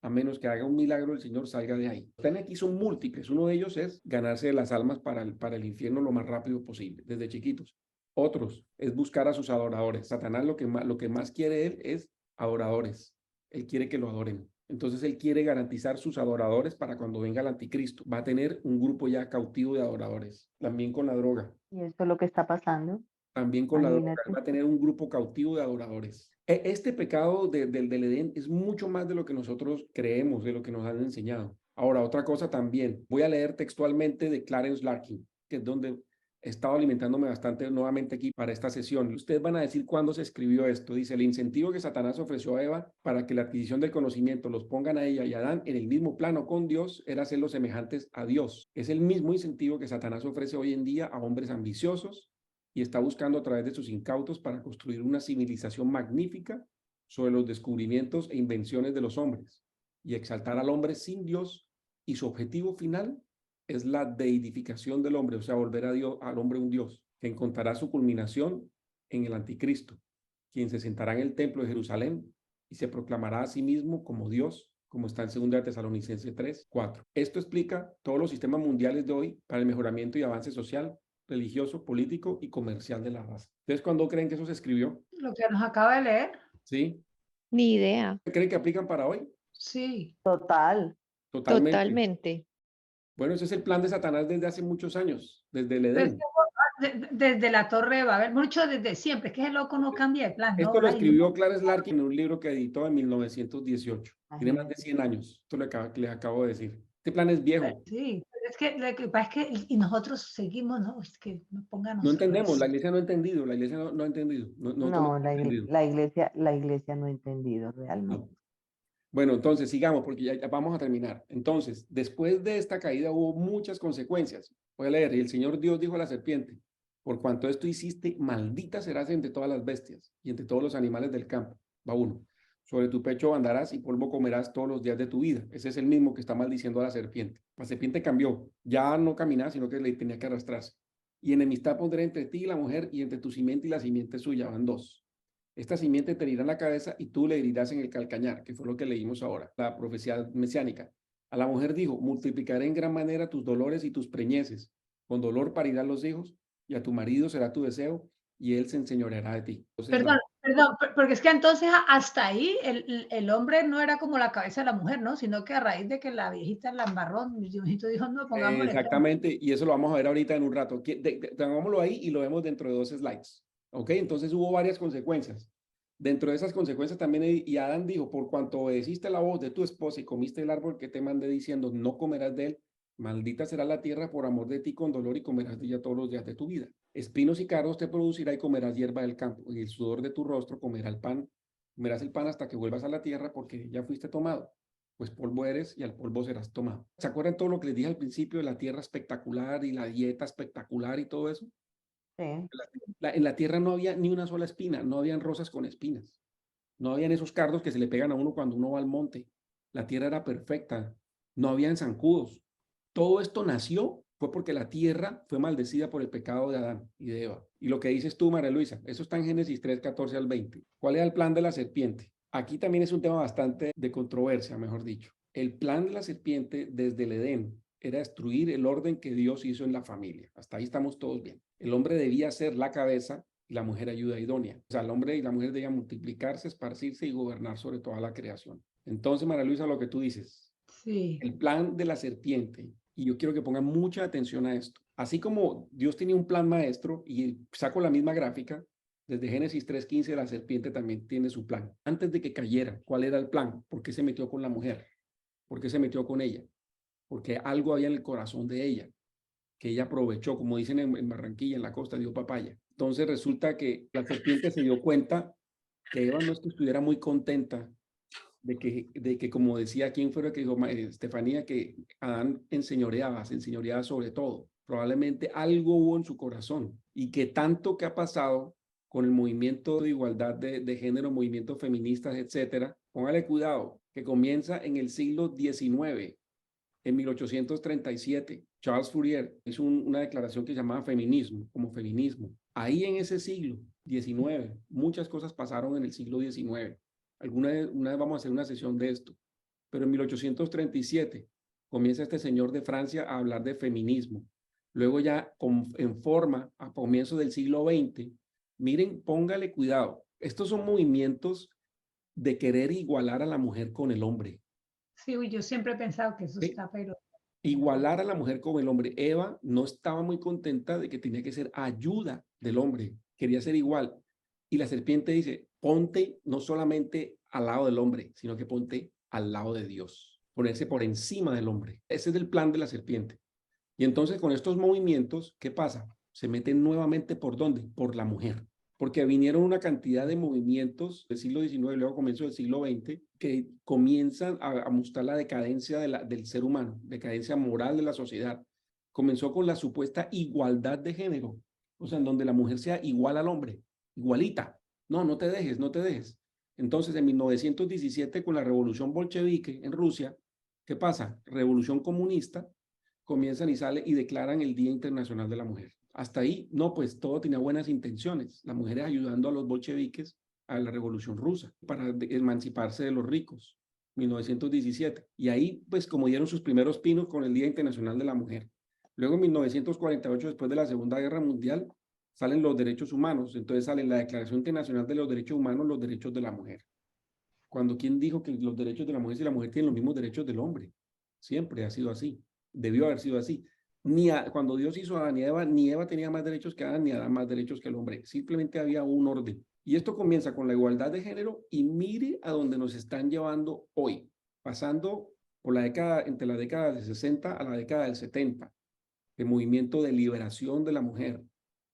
a menos que haga un milagro, el Señor salga de ahí. Están aquí son múltiples. Uno de ellos es ganarse las almas para el infierno lo más rápido posible, desde chiquitos. Otros es buscar a sus adoradores. Satanás lo que más quiere él es adoradores. Él quiere que lo adoren. Entonces él quiere garantizar sus adoradores para cuando venga el anticristo. Va a tener un grupo ya cautivo de adoradores. También con la droga. Y esto es lo que está pasando. También con la droga. Imagínate. Va a tener un grupo cautivo de adoradores. Este pecado del Edén es mucho más de lo que nosotros creemos, de lo que nos han enseñado. Ahora, otra cosa también. Voy a leer textualmente de Clarence Larkin, que es donde he estado alimentándome bastante nuevamente aquí para esta sesión. Ustedes van a decir cuándo se escribió esto. Dice, el incentivo que Satanás ofreció a Eva para que la adquisición del conocimiento los pongan a ella y a Adán en el mismo plano con Dios era hacerlos semejantes a Dios. Es el mismo incentivo que Satanás ofrece hoy en día a hombres ambiciosos y está buscando a través de sus incautos para construir una civilización magnífica sobre los descubrimientos e invenciones de los hombres y exaltar al hombre sin Dios, y su objetivo final es la deidificación del hombre, o sea, volver a Dios, al hombre un Dios, que encontrará su culminación en el anticristo, quien se sentará en el templo de Jerusalén y se proclamará a sí mismo como Dios, como está en 2 Tesalonicenses 3:4. Esto explica todos los sistemas mundiales de hoy para el mejoramiento y avance social, religioso, político y comercial de la raza. ¿Ustedes cuándo creen que eso se escribió? Lo que nos acaba de leer. ¿Sí? Ni idea. ¿Creen que aplican para hoy? Sí. Total. Totalmente. Totalmente. Bueno, ese es el plan de Satanás desde hace muchos años, desde el Pues, Edén. desde la Torre de Babel, mucho desde siempre, es que el loco no cambia de plan, ¿no? Esto lo Ay, escribió Clarence Larkin en un libro que editó en 1918. Tiene más de Imagínate. 100 años. Esto les acabo de decir. Este plan es viejo. Sí, es que lo que pasa es que y nosotros seguimos, no, es que no pónganos. No entendemos, la iglesia no ha entendido, la iglesia no ha entendido. Nosotros No, hemos la entendido. iglesia no ha entendido realmente. No. Bueno, entonces sigamos porque ya vamos a terminar. Entonces, después de esta caída hubo muchas consecuencias. Voy a leer, y el Señor Dios dijo a la serpiente, por cuanto esto hiciste, maldita serás entre todas las bestias y entre todos los animales del campo. Va 1. Sobre tu pecho andarás y polvo comerás todos los días de tu vida. Ese es el mismo que está maldiciendo a la serpiente. La serpiente cambió, ya no caminaba, sino que le tenía que arrastrarse. Y enemistad pondré entre ti y la mujer, y entre tu simiente y la simiente suya. Van 2. Esta simiente te herirá en la cabeza y tú le herirás en el calcañar, que fue lo que leímos ahora, la profecía mesiánica. A la mujer dijo, multiplicaré en gran manera tus dolores y tus preñeces. Con dolor parirás los hijos, y a tu marido será tu deseo, y él se enseñoreará de ti. Entonces, Perdón, porque es que entonces hasta ahí el hombre no era como la cabeza de la mujer, ¿no? Sino que a raíz de que la viejita la embarró, mi viejito dijo, no, pongámosle. exactamente, y eso lo vamos a ver ahorita en un rato. Tengámoslo ahí y lo vemos dentro de 2 slides. ¿Ok? Entonces hubo varias consecuencias. Dentro de esas consecuencias también, y Adán dijo, por cuanto obedeciste la voz de tu esposa y comiste el árbol que te mandé diciendo, no comerás de él, maldita será la tierra por amor de ti con dolor y comerás de ella todos los días de tu vida. Espinos y cardos te producirá y comerás hierba del campo, y el sudor de tu rostro comerás el pan hasta que vuelvas a la tierra porque ya fuiste tomado. pues polvo eres y al polvo serás tomado. ¿Se acuerdan todo lo que les dije al principio de la tierra espectacular y la dieta espectacular y todo eso? Sí. En la tierra no había ni una sola espina, no habían rosas con espinas, no habían esos cardos que se le pegan a uno cuando uno va al monte. La tierra era perfecta, no habían zancudos. Todo esto nació fue porque la tierra fue maldecida por el pecado de Adán y de Eva. Y lo que dices tú, María Luisa, eso está en Génesis 3, 14 al 20. ¿Cuál era el plan de la serpiente? Aquí también es un tema bastante de controversia, mejor dicho. El plan de la serpiente desde el Edén era destruir el orden que Dios hizo en la familia. Hasta ahí estamos todos bien. El hombre debía ser la cabeza y la mujer ayuda idónea. O sea, el hombre y la mujer debían multiplicarse, esparcirse y gobernar sobre toda la creación. Entonces, María Luisa, lo que tú dices, Sí. el plan de la serpiente, y yo quiero que pongan mucha atención a esto. Así como Dios tenía un plan maestro, y saco la misma gráfica, desde Génesis 3:15 la serpiente también tiene su plan. Antes de que cayera, ¿cuál era el plan? ¿Por qué se metió con la mujer? ¿Por qué se metió con ella? Porque algo había en el corazón de ella, que ella aprovechó, como dicen en Barranquilla, en la costa, dio papaya. Entonces resulta que la serpiente se dio cuenta que Eva no es que estuviera muy contenta de que como decía, ¿quién fue el que dijo, Estefanía, que Adán se enseñoreaba sobre todo? Probablemente algo hubo en su corazón y que tanto que ha pasado con el movimiento de igualdad de género, movimientos feministas, etcétera, póngale cuidado, que comienza en el siglo XIX, en 1837. Charles Fourier hizo una declaración que llamaba feminismo, como feminismo. Ahí en ese siglo XIX, muchas cosas pasaron en el siglo XIX. Una vez vamos a hacer una sesión de esto, pero en 1837 comienza este señor de Francia a hablar de feminismo. Luego ya en forma, a comienzos del siglo XX, miren, póngale cuidado. Estos son movimientos de querer igualar a la mujer con el hombre. Sí, uy, yo siempre he pensado que eso ¿Sí? está, pero Igualar a la mujer con el hombre. Eva no estaba muy contenta de que tenía que ser ayuda del hombre, quería ser igual. Y la serpiente dice, ponte no solamente al lado del hombre, sino que ponte al lado de Dios, ponerse por encima del hombre. Ese es el plan de la serpiente. Y entonces con estos movimientos, ¿qué pasa? Se meten nuevamente ¿por dónde? Por la mujer. Porque vinieron una cantidad de movimientos del siglo XIX, luego comienzo del siglo XX, que comienzan a mostrar la decadencia del ser humano, decadencia moral de la sociedad. Comenzó con la supuesta igualdad de género, o sea, en donde la mujer sea igual al hombre, igualita. No, no te dejes, no te dejes. Entonces, en 1917, con la revolución bolchevique en Rusia, ¿qué pasa? Revolución comunista, comienzan y salen y declaran el Día Internacional de la Mujer. Hasta ahí, no, pues todo tenía buenas intenciones. Las mujeres ayudando a los bolcheviques a la revolución rusa para emanciparse de los ricos, 1917. Y ahí, pues como dieron sus primeros pinos con el Día Internacional de la Mujer. Luego en 1948, después de la Segunda Guerra Mundial, salen los derechos humanos. Entonces sale la Declaración Internacional de los Derechos Humanos, los derechos de la mujer. Cuando ¿quién dijo que los derechos de la mujer y la mujer tienen los mismos derechos del hombre? Siempre ha sido así. Debió haber sido así. Cuando Dios hizo a Adán y Eva, ni Eva tenía más derechos que Adán, ni Adán más derechos que el hombre. Simplemente había un orden. Y esto comienza con la igualdad de género y mire a dónde nos están llevando hoy, pasando por la década, entre la década de 60 a la década del 70, el movimiento de liberación de la mujer.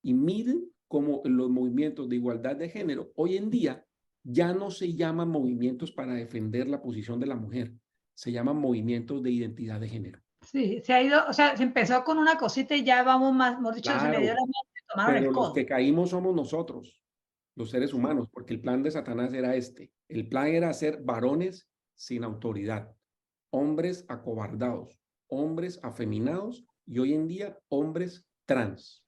Y miren cómo los movimientos de igualdad de género hoy en día ya no se llaman movimientos para defender la posición de la mujer, se llaman movimientos de identidad de género. sí, se ha ido, o sea, se empezó con una cosita y ya vamos más, hemos dicho, se le dio la mano y tomaron Pero el los codo. que caímos somos nosotros, los seres humanos, porque el plan de Satanás era este. El plan era hacer varones sin autoridad, hombres acobardados, hombres afeminados y hoy en día hombres trans,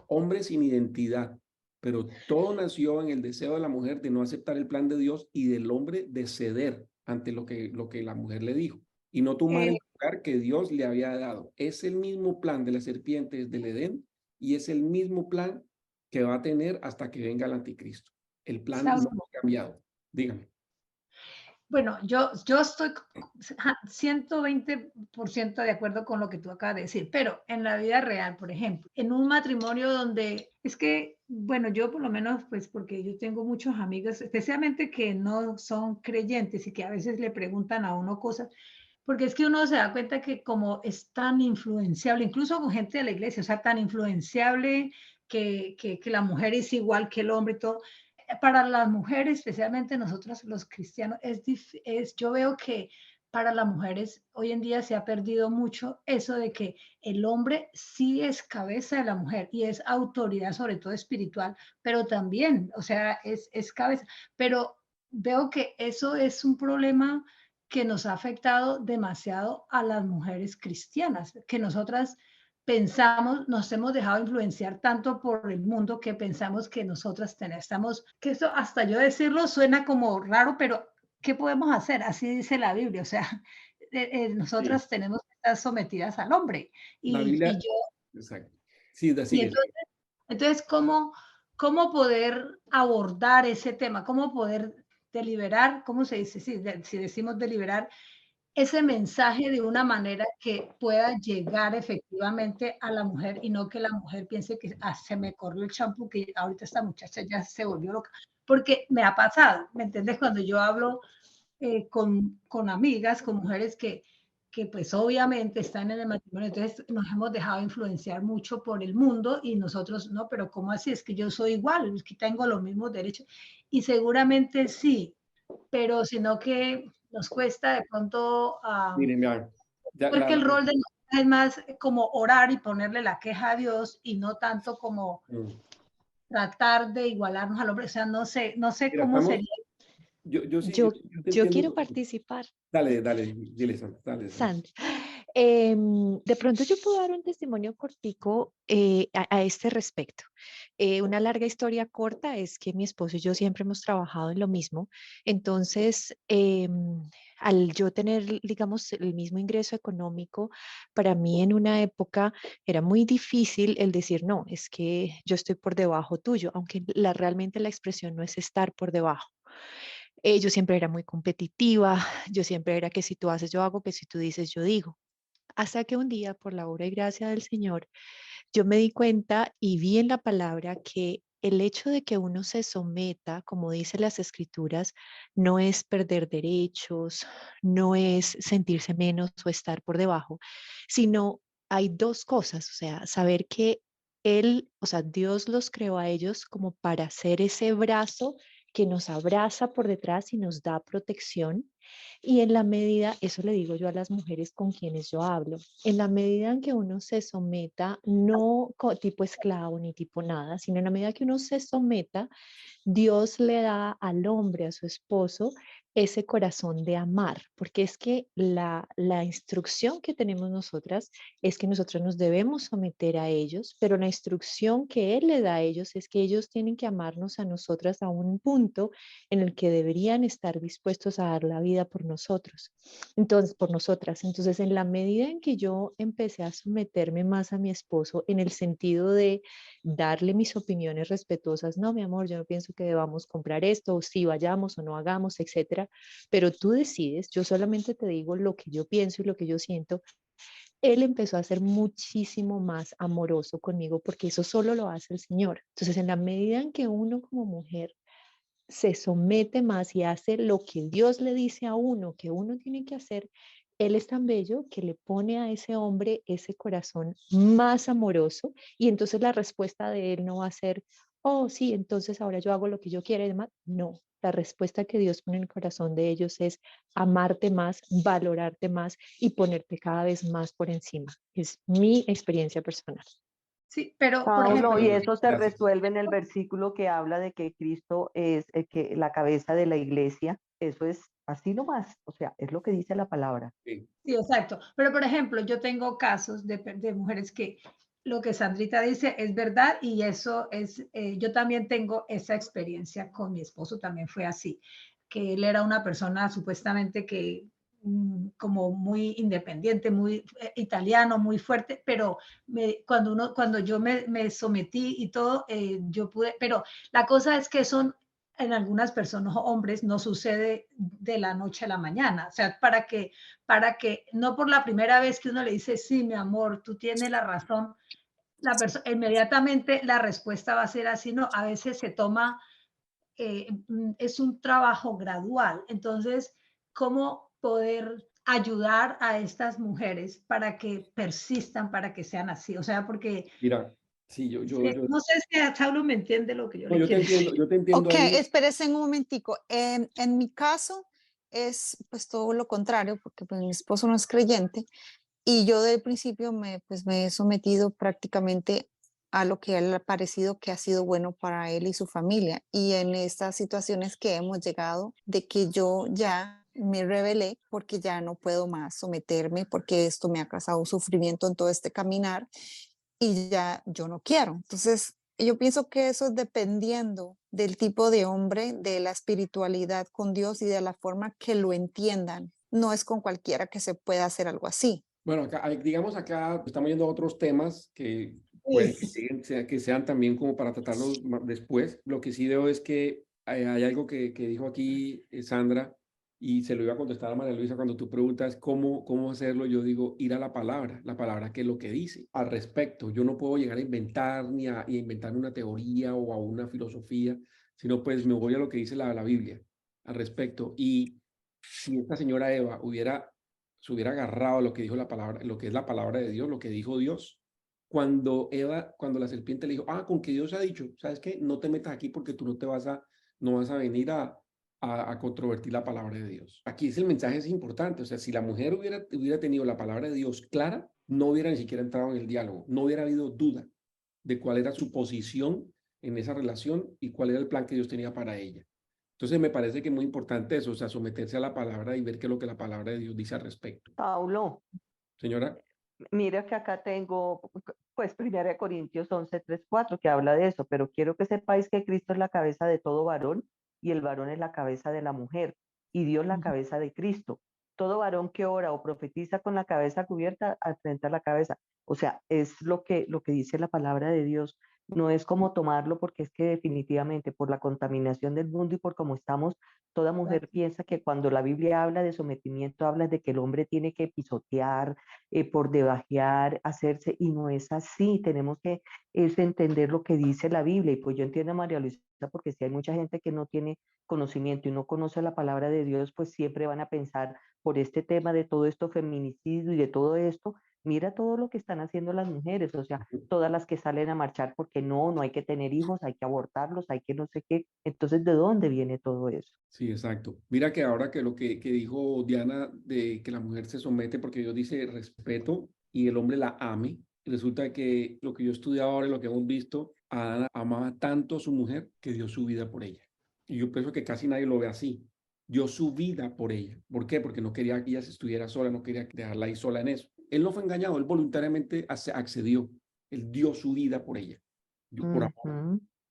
hombres sin identidad. Pero todo nació en el deseo de la mujer de no aceptar el plan de Dios y del hombre de ceder ante lo que la mujer le dijo y no tomar el lugar que Dios le había dado. Es el mismo plan de la serpiente desde el Edén y es el mismo plan que va a tener hasta que venga el anticristo. El plan no ha cambiado. Dígame. Bueno, yo estoy 120% de acuerdo con lo que tú acabas de decir, pero en la vida real, por ejemplo, en un matrimonio donde es que, bueno, yo por lo menos, pues porque yo tengo muchos amigos, especialmente que no son creyentes y que a veces le preguntan a uno cosas, porque es que uno se da cuenta que como es tan influenciable, incluso con gente de la iglesia, o sea, tan influenciable que la mujer es igual que el hombre y todo. Para las mujeres, especialmente nosotros los cristianos, yo veo que para las mujeres hoy en día se ha perdido mucho eso de que el hombre sí es cabeza de la mujer y es autoridad, sobre todo espiritual, pero también, o sea, es cabeza. Pero veo que eso es un problema que nos ha afectado demasiado a las mujeres cristianas, que nosotras pensamos, nos hemos dejado influenciar tanto por el mundo que pensamos que nosotras estamos, que eso hasta yo decirlo suena como raro, pero ¿qué podemos hacer? Así dice la Biblia, o sea, Sí. nosotras tenemos que estar sometidas al hombre. La Y Biblia, yo, exacto. Sí, y sigue. entonces ¿cómo poder abordar ese tema? ¿Cómo poder deliberar? ¿Cómo se dice? Sí, si decimos deliberar, ese mensaje de una manera que pueda llegar efectivamente a la mujer y no que la mujer piense que se me corrió el champú, que ahorita esta muchacha ya se volvió loca, porque me ha pasado, ¿me entiendes? Cuando yo hablo con amigas, con mujeres que pues obviamente están en el matrimonio, entonces nos hemos dejado influenciar mucho por el mundo y nosotros, no, pero ¿cómo así? Es que yo soy igual, es que tengo los mismos derechos y seguramente sí, pero sino que nos cuesta de pronto, Miren, vean, porque el rol de nosotros es más como orar y ponerle la queja a Dios y no tanto como tratar de igualarnos al hombre, o sea, no sé Mira, cómo estamos, sería. yo te Yo entiendo. quiero participar, Dale, dile, Sandra, dale, Sandra. Sandra. De pronto yo puedo dar un testimonio cortico a este respecto. Una larga historia corta es que mi esposo y yo siempre hemos trabajado en lo mismo. Entonces, al yo tener, digamos, el mismo ingreso económico, para mí en una época era muy difícil el decir, no, es que yo estoy por debajo tuyo, aunque realmente la expresión no es estar por debajo. Yo siempre era muy competitiva, yo siempre era que si tú haces, yo hago, que si tú dices, yo digo. Hasta que un día, por la obra y gracia del Señor, yo me di cuenta y vi en la palabra que el hecho de que uno se someta, como dicen las escrituras, no es perder derechos, no es sentirse menos o estar por debajo, sino hay dos cosas, o sea, saber que Él, o sea, Dios los creó a ellos como para ser ese brazo que nos abraza por detrás y nos da protección. Y en la medida, eso le digo yo a las mujeres con quienes yo hablo, en la medida en que uno se someta, no tipo esclavo ni tipo nada, sino en la medida que uno se someta, Dios le da al hombre, a su esposo, ese corazón de amar, porque es que la instrucción que tenemos nosotras es que nosotros nos debemos someter a ellos, pero la instrucción que Él le da a ellos es que ellos tienen que amarnos a nosotras a un punto en el que deberían estar dispuestos a dar la vida por nosotros, entonces, por nosotras. Entonces, en la medida en que yo empecé a someterme más a mi esposo, en el sentido de darle mis opiniones respetuosas, no, mi amor, yo no pienso que debamos comprar esto, o si vayamos o no hagamos, etcétera, pero tú decides, yo solamente te digo lo que yo pienso y lo que yo siento. Él empezó a ser muchísimo más amoroso conmigo porque eso solo lo hace el Señor. Entonces, en la medida en que uno como mujer se somete más y hace lo que Dios le dice a uno que uno tiene que hacer, Él es tan bello que le pone a ese hombre ese corazón más amoroso y entonces la respuesta de Él no va a ser, oh, sí, entonces ahora yo hago lo que yo quiera y demás. No, la respuesta que Dios pone en el corazón de ellos es amarte más, valorarte más y ponerte cada vez más por encima. Es mi experiencia personal. Sí, pero por ejemplo, Paulo, y eso se Gracias. resuelve en el versículo que habla de que Cristo es que la cabeza de la iglesia. Eso es así nomás, o sea, es lo que dice la palabra. Sí. sí, exacto. Pero por ejemplo, yo tengo casos de mujeres que lo que Sandrita dice es verdad y eso es, yo también tengo esa experiencia con mi esposo, también fue así, que él era una persona supuestamente que como muy independiente, muy italiano, muy fuerte, pero cuando yo me sometí y todo, yo pude, pero la cosa es que son en algunas personas, hombres, no sucede de la noche a la mañana. O sea, para que no por la primera vez que uno le dice, sí, mi amor, tú tienes la razón, inmediatamente la respuesta va a ser así, no, a veces se toma, es un trabajo gradual. Entonces, ¿cómo poder ayudar a estas mujeres para que persistan, para que sean así? O sea, porque Mira, sí, no sé si a Saulo me entiende lo que yo no, le quiero decir. yo te entiendo Ok, ahí. espérese un momentico. En mi caso, es pues todo lo contrario, porque pues, mi esposo no es creyente y yo del principio pues, me he sometido prácticamente a lo que a él ha parecido que ha sido bueno para él y su familia. Y en estas situaciones que hemos llegado, de que yo ya me rebelé porque ya no puedo más someterme, porque esto me ha causado sufrimiento en todo este caminar y ya yo no quiero. Entonces, yo pienso que eso es dependiendo del tipo de hombre, de la espiritualidad con Dios y de la forma que lo entiendan. No es con cualquiera que se pueda hacer algo así. Bueno, acá, digamos acá estamos yendo a otros temas que pueden que sean también como para tratarlos después. Lo que sí veo es que hay algo que dijo aquí Sandra y se lo iba a contestar a María Luisa cuando tú preguntas cómo hacerlo. Yo digo ir a la palabra que es lo que dice al respecto. Yo no puedo llegar a inventar ni a inventar una teoría o a una filosofía, sino pues me voy a lo que dice la Biblia al respecto. Y si esta señora Eva se hubiera agarrado a lo que dijo la palabra, lo que es la palabra de Dios, lo que dijo Dios, cuando la serpiente le dijo, con que Dios ha dicho, ¿sabes qué? No te metas aquí porque tú no vas a venir a controvertir la palabra de Dios. Aquí el mensaje es importante, o sea, si la mujer hubiera tenido la palabra de Dios clara, no hubiera ni siquiera entrado en el diálogo, no hubiera habido duda de cuál era su posición en esa relación y cuál era el plan que Dios tenía para ella. Entonces me parece que es muy importante eso, o sea, someterse a la palabra y ver qué es lo que la palabra de Dios dice al respecto. Paulo, Señora, mira que acá tengo, pues, 1 Corintios 11:3-4, que habla de eso, pero quiero que sepáis que Cristo es la cabeza de todo varón y el varón es la cabeza de la mujer y Dios la cabeza de Cristo. Todo varón que ora o profetiza con la cabeza cubierta al frente a la cabeza. O sea, es lo que dice la palabra de Dios. No es como tomarlo porque es que definitivamente por la contaminación del mundo y por cómo estamos, toda mujer piensa que cuando la Biblia habla de sometimiento, habla de que el hombre tiene que pisotear, por debajear, hacerse, y no es así. Tenemos que entender lo que dice la Biblia. Y pues yo entiendo a María Luisa, porque si hay mucha gente que no tiene conocimiento y no conoce la palabra de Dios, pues siempre van a pensar por este tema de todo esto feminicidio y de todo esto. Mira todo lo que están haciendo las mujeres, o sea, todas las que salen a marchar porque no hay que tener hijos, hay que abortarlos, hay que no sé qué. Entonces, ¿de dónde viene todo eso? sí, exacto. Mira que ahora que lo que dijo Diana de que la mujer se somete porque Dios dice respeto y el hombre la ame, resulta que lo que yo he estudiado ahora y lo que hemos visto, Adán amaba tanto a su mujer que dio su vida por ella. Y yo pienso que casi nadie lo ve así. Dio su vida por ella. ¿Por qué? Porque no quería que ella se estuviera sola, no quería dejarla ahí sola en eso. Él no fue engañado, él voluntariamente accedió. Él dio su vida por ella,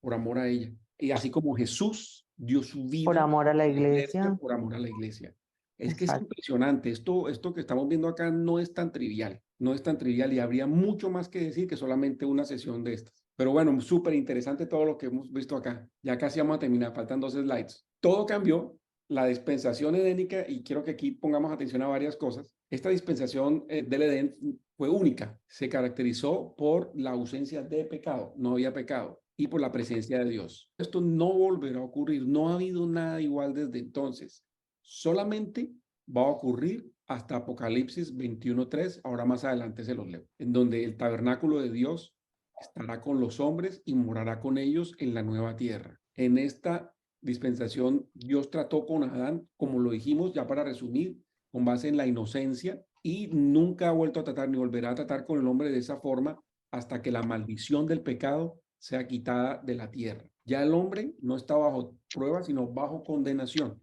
por amor a ella. Y así como Jesús dio su Por vida amor a la por la iglesia. por amor a la iglesia. Es que es Exacto. impresionante. Esto que estamos viendo acá no es tan trivial. No es tan trivial y habría mucho más que decir que solamente una sesión de estas. Pero bueno, súper interesante todo lo que hemos visto acá. Ya casi vamos a terminar, faltan 2 slides. Todo cambió, la dispensación edénica, y quiero que aquí pongamos atención a varias cosas. Esta dispensación del Edén fue única. Se caracterizó por la ausencia de pecado. No había pecado. Y por la presencia de Dios. Esto no volverá a ocurrir. No ha habido nada igual desde entonces. Solamente va a ocurrir hasta Apocalipsis 21:3. Ahora más adelante se los leo. En donde el tabernáculo de Dios estará con los hombres y morará con ellos en la nueva tierra. En esta dispensación, Dios trató con Adán, como lo dijimos, ya para resumir, con base en la inocencia, y nunca ha vuelto a tratar ni volverá a tratar con el hombre de esa forma hasta que la maldición del pecado sea quitada de la tierra. Ya el hombre no está bajo prueba, sino bajo condenación.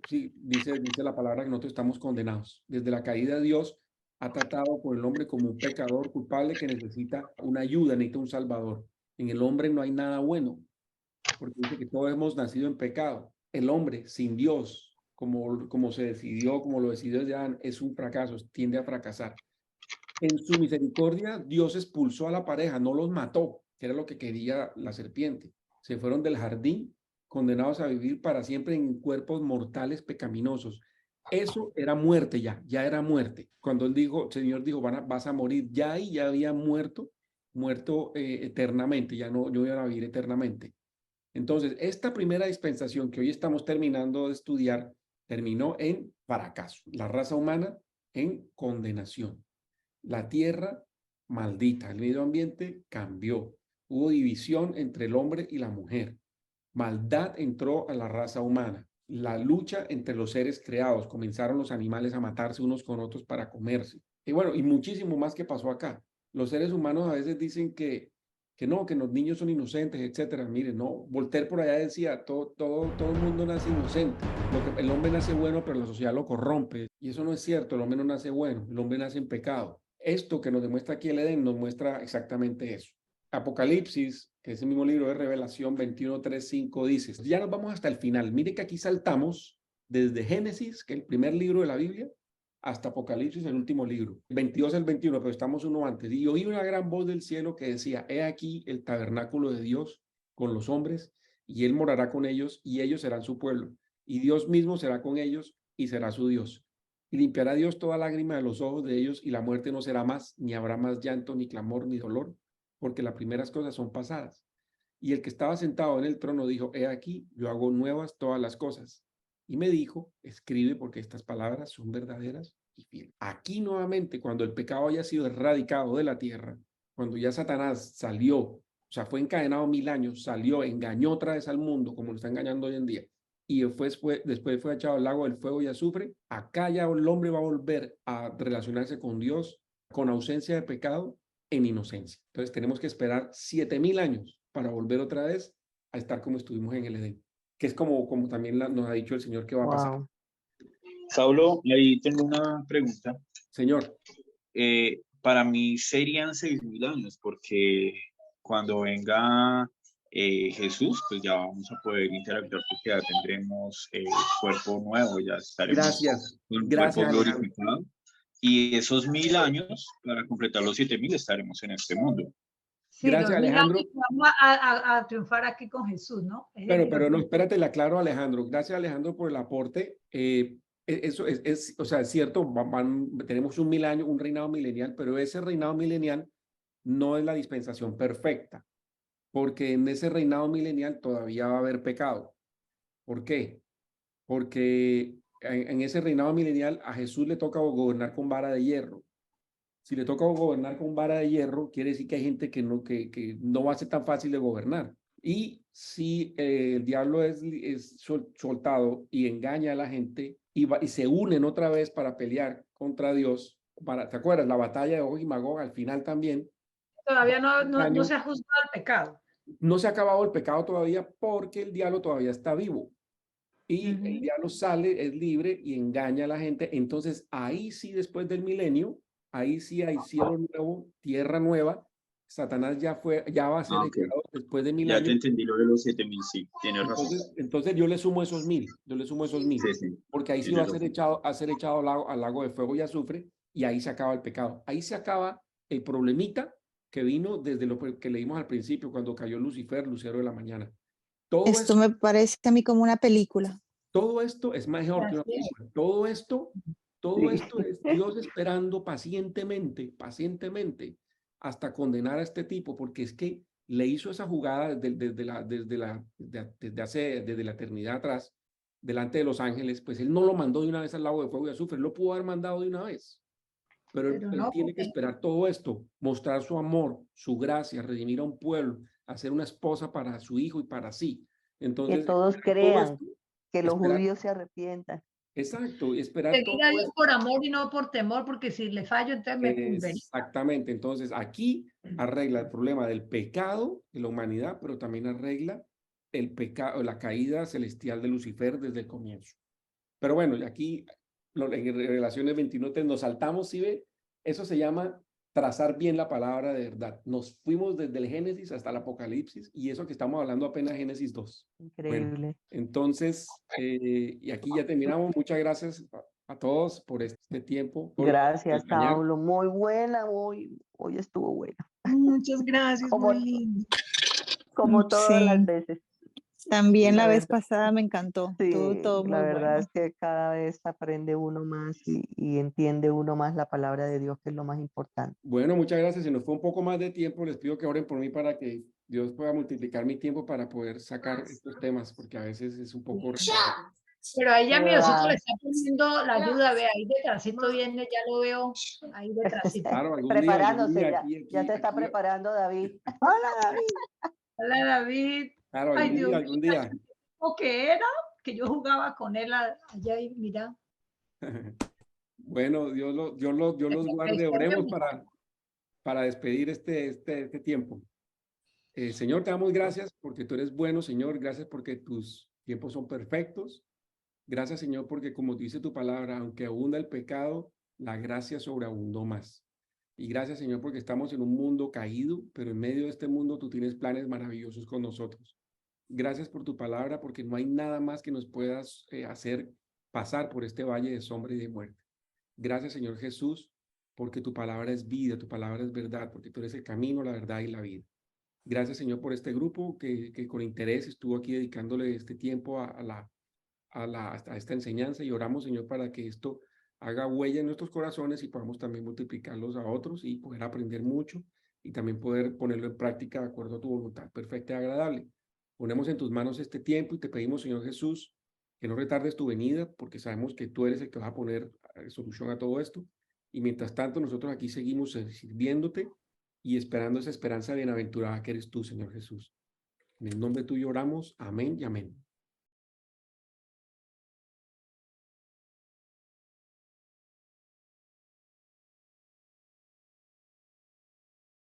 Sí, dice la palabra que nosotros estamos condenados. Desde la caída de Dios ha tratado con el hombre como un pecador culpable que necesita una ayuda, necesita un salvador. En el hombre no hay nada bueno, porque dice que todos hemos nacido en pecado. El hombre sin Dios, como se decidió, como lo decidió Adán, es un fracaso, tiende a fracasar. En su misericordia, Dios expulsó a la pareja, no los mató, que era lo que quería la serpiente. Se fueron del jardín, condenados a vivir para siempre en cuerpos mortales pecaminosos. Eso era muerte ya era muerte. Cuando él dijo, el Señor dijo, vas a morir, ya ahí ya había muerto eternamente, ya no iban a vivir eternamente. Entonces, esta primera dispensación que hoy estamos terminando de estudiar, terminó en fracaso. La raza humana en condenación. La tierra maldita, el medio ambiente cambió. Hubo división entre el hombre y la mujer. Maldad entró a la raza humana. la lucha entre los seres creados. Comenzaron los animales a matarse unos con otros para comerse. Y bueno, y muchísimo más que pasó acá. Los seres humanos a veces dicen que no, que los niños son inocentes, etcétera. Miren, no, Voltaire por allá decía, todo el mundo nace inocente. El hombre nace bueno, pero la sociedad lo corrompe. Y eso no es cierto, el hombre no nace bueno, el hombre nace en pecado. Esto que nos demuestra aquí el Edén nos muestra exactamente eso. Apocalipsis, que es el mismo libro de Revelación 21, 3, 5, dice, ya nos vamos hasta el final. Miren que aquí saltamos desde Génesis, que es el primer libro de la Biblia, hasta Apocalipsis, el último libro, 22 al 21, pero estamos uno antes. Y oí una gran voz del cielo que decía, he aquí el tabernáculo de Dios con los hombres, y él morará con ellos, y ellos serán su pueblo. Y Dios mismo será con ellos, y será su Dios. Y limpiará Dios toda lágrima de los ojos de ellos, y la muerte no será más, ni habrá más llanto, ni clamor, ni dolor, porque las primeras cosas son pasadas. Y el que estaba sentado en el trono dijo, he aquí, yo hago nuevas todas las cosas. Y me dijo, escribe porque estas palabras son verdaderas y fieles. Aquí nuevamente, cuando el pecado haya sido erradicado de la tierra, cuando ya Satanás salió, o sea, fue encadenado 1000 años, salió, engañó otra vez al mundo, como lo está engañando hoy en día, y después fue echado al lago del fuego y azufre, acá ya el hombre va a volver a relacionarse con Dios con ausencia de pecado en inocencia. Entonces tenemos que esperar 7000 años para volver otra vez a estar como estuvimos en el Edén, que es como también nos ha dicho el Señor que va a pasar. Saulo, ahí tengo una pregunta. Señor. Para mí serían 6000 años, porque cuando venga Jesús, pues ya vamos a poder interactuar, porque ya tendremos cuerpo nuevo, ya estaremos con un cuerpo glorificado. Y esos 1000 años, para completar los 7000, estaremos en este mundo. Sí, gracias, Alejandro. Vamos a triunfar aquí con Jesús, ¿no? Pero no, espérate, le aclaro, Alejandro. Gracias, Alejandro, por el aporte. Eso o sea, es cierto, tenemos un reinado milenial, pero ese reinado milenial no es la dispensación perfecta, porque en ese reinado milenial todavía va a haber pecado. ¿Por qué? Porque en ese reinado milenial a Jesús le toca gobernar con vara de hierro. Si le toca gobernar con vara de hierro, quiere decir que hay gente que no va a ser tan fácil de gobernar. Y si el diablo es soltado y engaña a la gente y se unen otra vez para pelear contra Dios, ¿te acuerdas? La batalla de Gog y Magog al final también. Todavía no se ha juzgado el pecado. No se ha acabado el pecado todavía porque el diablo todavía está vivo. Y el diablo sale, es libre y engaña a la gente. Entonces ahí sí, después del milenio, ahí sí hay cielo nuevo, tierra nueva. Satanás ya va a ser echado después de 1000 años. Ya te entendí lo de los 7000, sí, tienes razón. Entonces yo le sumo esos 1000, sí, porque ahí sí va a ser echado al lago de fuego y azufre, y ahí se acaba el pecado. Ahí se acaba el problemita que vino desde lo que leímos al principio, cuando cayó Lucifer, lucero de la mañana. Esto me parece a mí como una película. Todo esto es mejor que una película. Todo esto es Dios esperando pacientemente hasta condenar a este tipo, porque es que le hizo esa jugada desde la eternidad atrás, delante de los ángeles. Pues él no lo mandó de una vez al lago de fuego y azufre, él lo pudo haber mandado de una vez. Pero él tiene que esperar todo esto, mostrar su amor, su gracia, redimir a un pueblo, hacer una esposa para su hijo y para sí. Entonces, que todos crean, que los judíos se arrepientan. Exacto, y esperar seguir a Dios por amor y no por temor, porque si le fallo, entonces me convenía. Exactamente, entonces aquí arregla el problema del pecado de la humanidad, pero también arregla el pecado, la caída celestial de Lucifer desde el comienzo. Pero bueno, y aquí en Revelaciones 21 nos saltamos, ¿sí ve? Eso se llama trazar bien la palabra de verdad. Nos fuimos desde el Génesis hasta el Apocalipsis, y eso que estamos hablando apenas Génesis 2. Increíble. Bueno, entonces, y aquí ya terminamos. Muchas gracias a todos por este tiempo. Gracias, Saulo. Muy buena, hoy estuvo buena. Muchas gracias, muy lindo. Como todas las veces. También la vez pasada me encantó. Sí, todo muy la verdad bueno. es que cada vez aprende uno más y entiende uno más la palabra de Dios, que es lo más importante. Bueno, muchas gracias. Si nos fue un poco más de tiempo, les pido que oren por mí para que Dios pueda multiplicar mi tiempo para poder sacar estos temas, porque a veces es un poco... Pero ahí ya mi Diosito le está poniendo la ayuda, ve, ahí detrásito viene, ya lo veo, ahí detrásito. Claro, preparándose, ya se está preparando David. Hola, David. Claro, Ay, Dios, algún día. ¿o qué era? que yo jugaba con él allá y mira. Bueno, Dios los guarde. Oremos para despedir este tiempo. Señor, te damos gracias porque tú eres bueno, Señor. Gracias porque tus tiempos son perfectos. Gracias, Señor, porque como dice tu palabra, aunque abunda el pecado, la gracia sobreabundó más. Y gracias, Señor, porque estamos en un mundo caído, pero en medio de este mundo tú tienes planes maravillosos con nosotros. Gracias por tu palabra, porque no hay nada más que nos puedas hacer pasar por este valle de sombra y de muerte. Gracias, Señor Jesús, porque tu palabra es vida, tu palabra es verdad, porque tú eres el camino, la verdad y la vida. Gracias, Señor, por este grupo que con interés estuvo aquí dedicándole este tiempo a esta enseñanza, y oramos, Señor, para que esto haga huella en nuestros corazones y podamos también multiplicarlos a otros y poder aprender mucho y también poder ponerlo en práctica de acuerdo a tu voluntad perfecta y agradable. Ponemos en tus manos este tiempo y te pedimos, Señor Jesús, que no retardes tu venida, porque sabemos que tú eres el que va a poner solución a todo esto. Y mientras tanto, nosotros aquí seguimos sirviéndote y esperando esa esperanza bienaventurada que eres tú, Señor Jesús. En el nombre tuyo oramos. Amén y amén.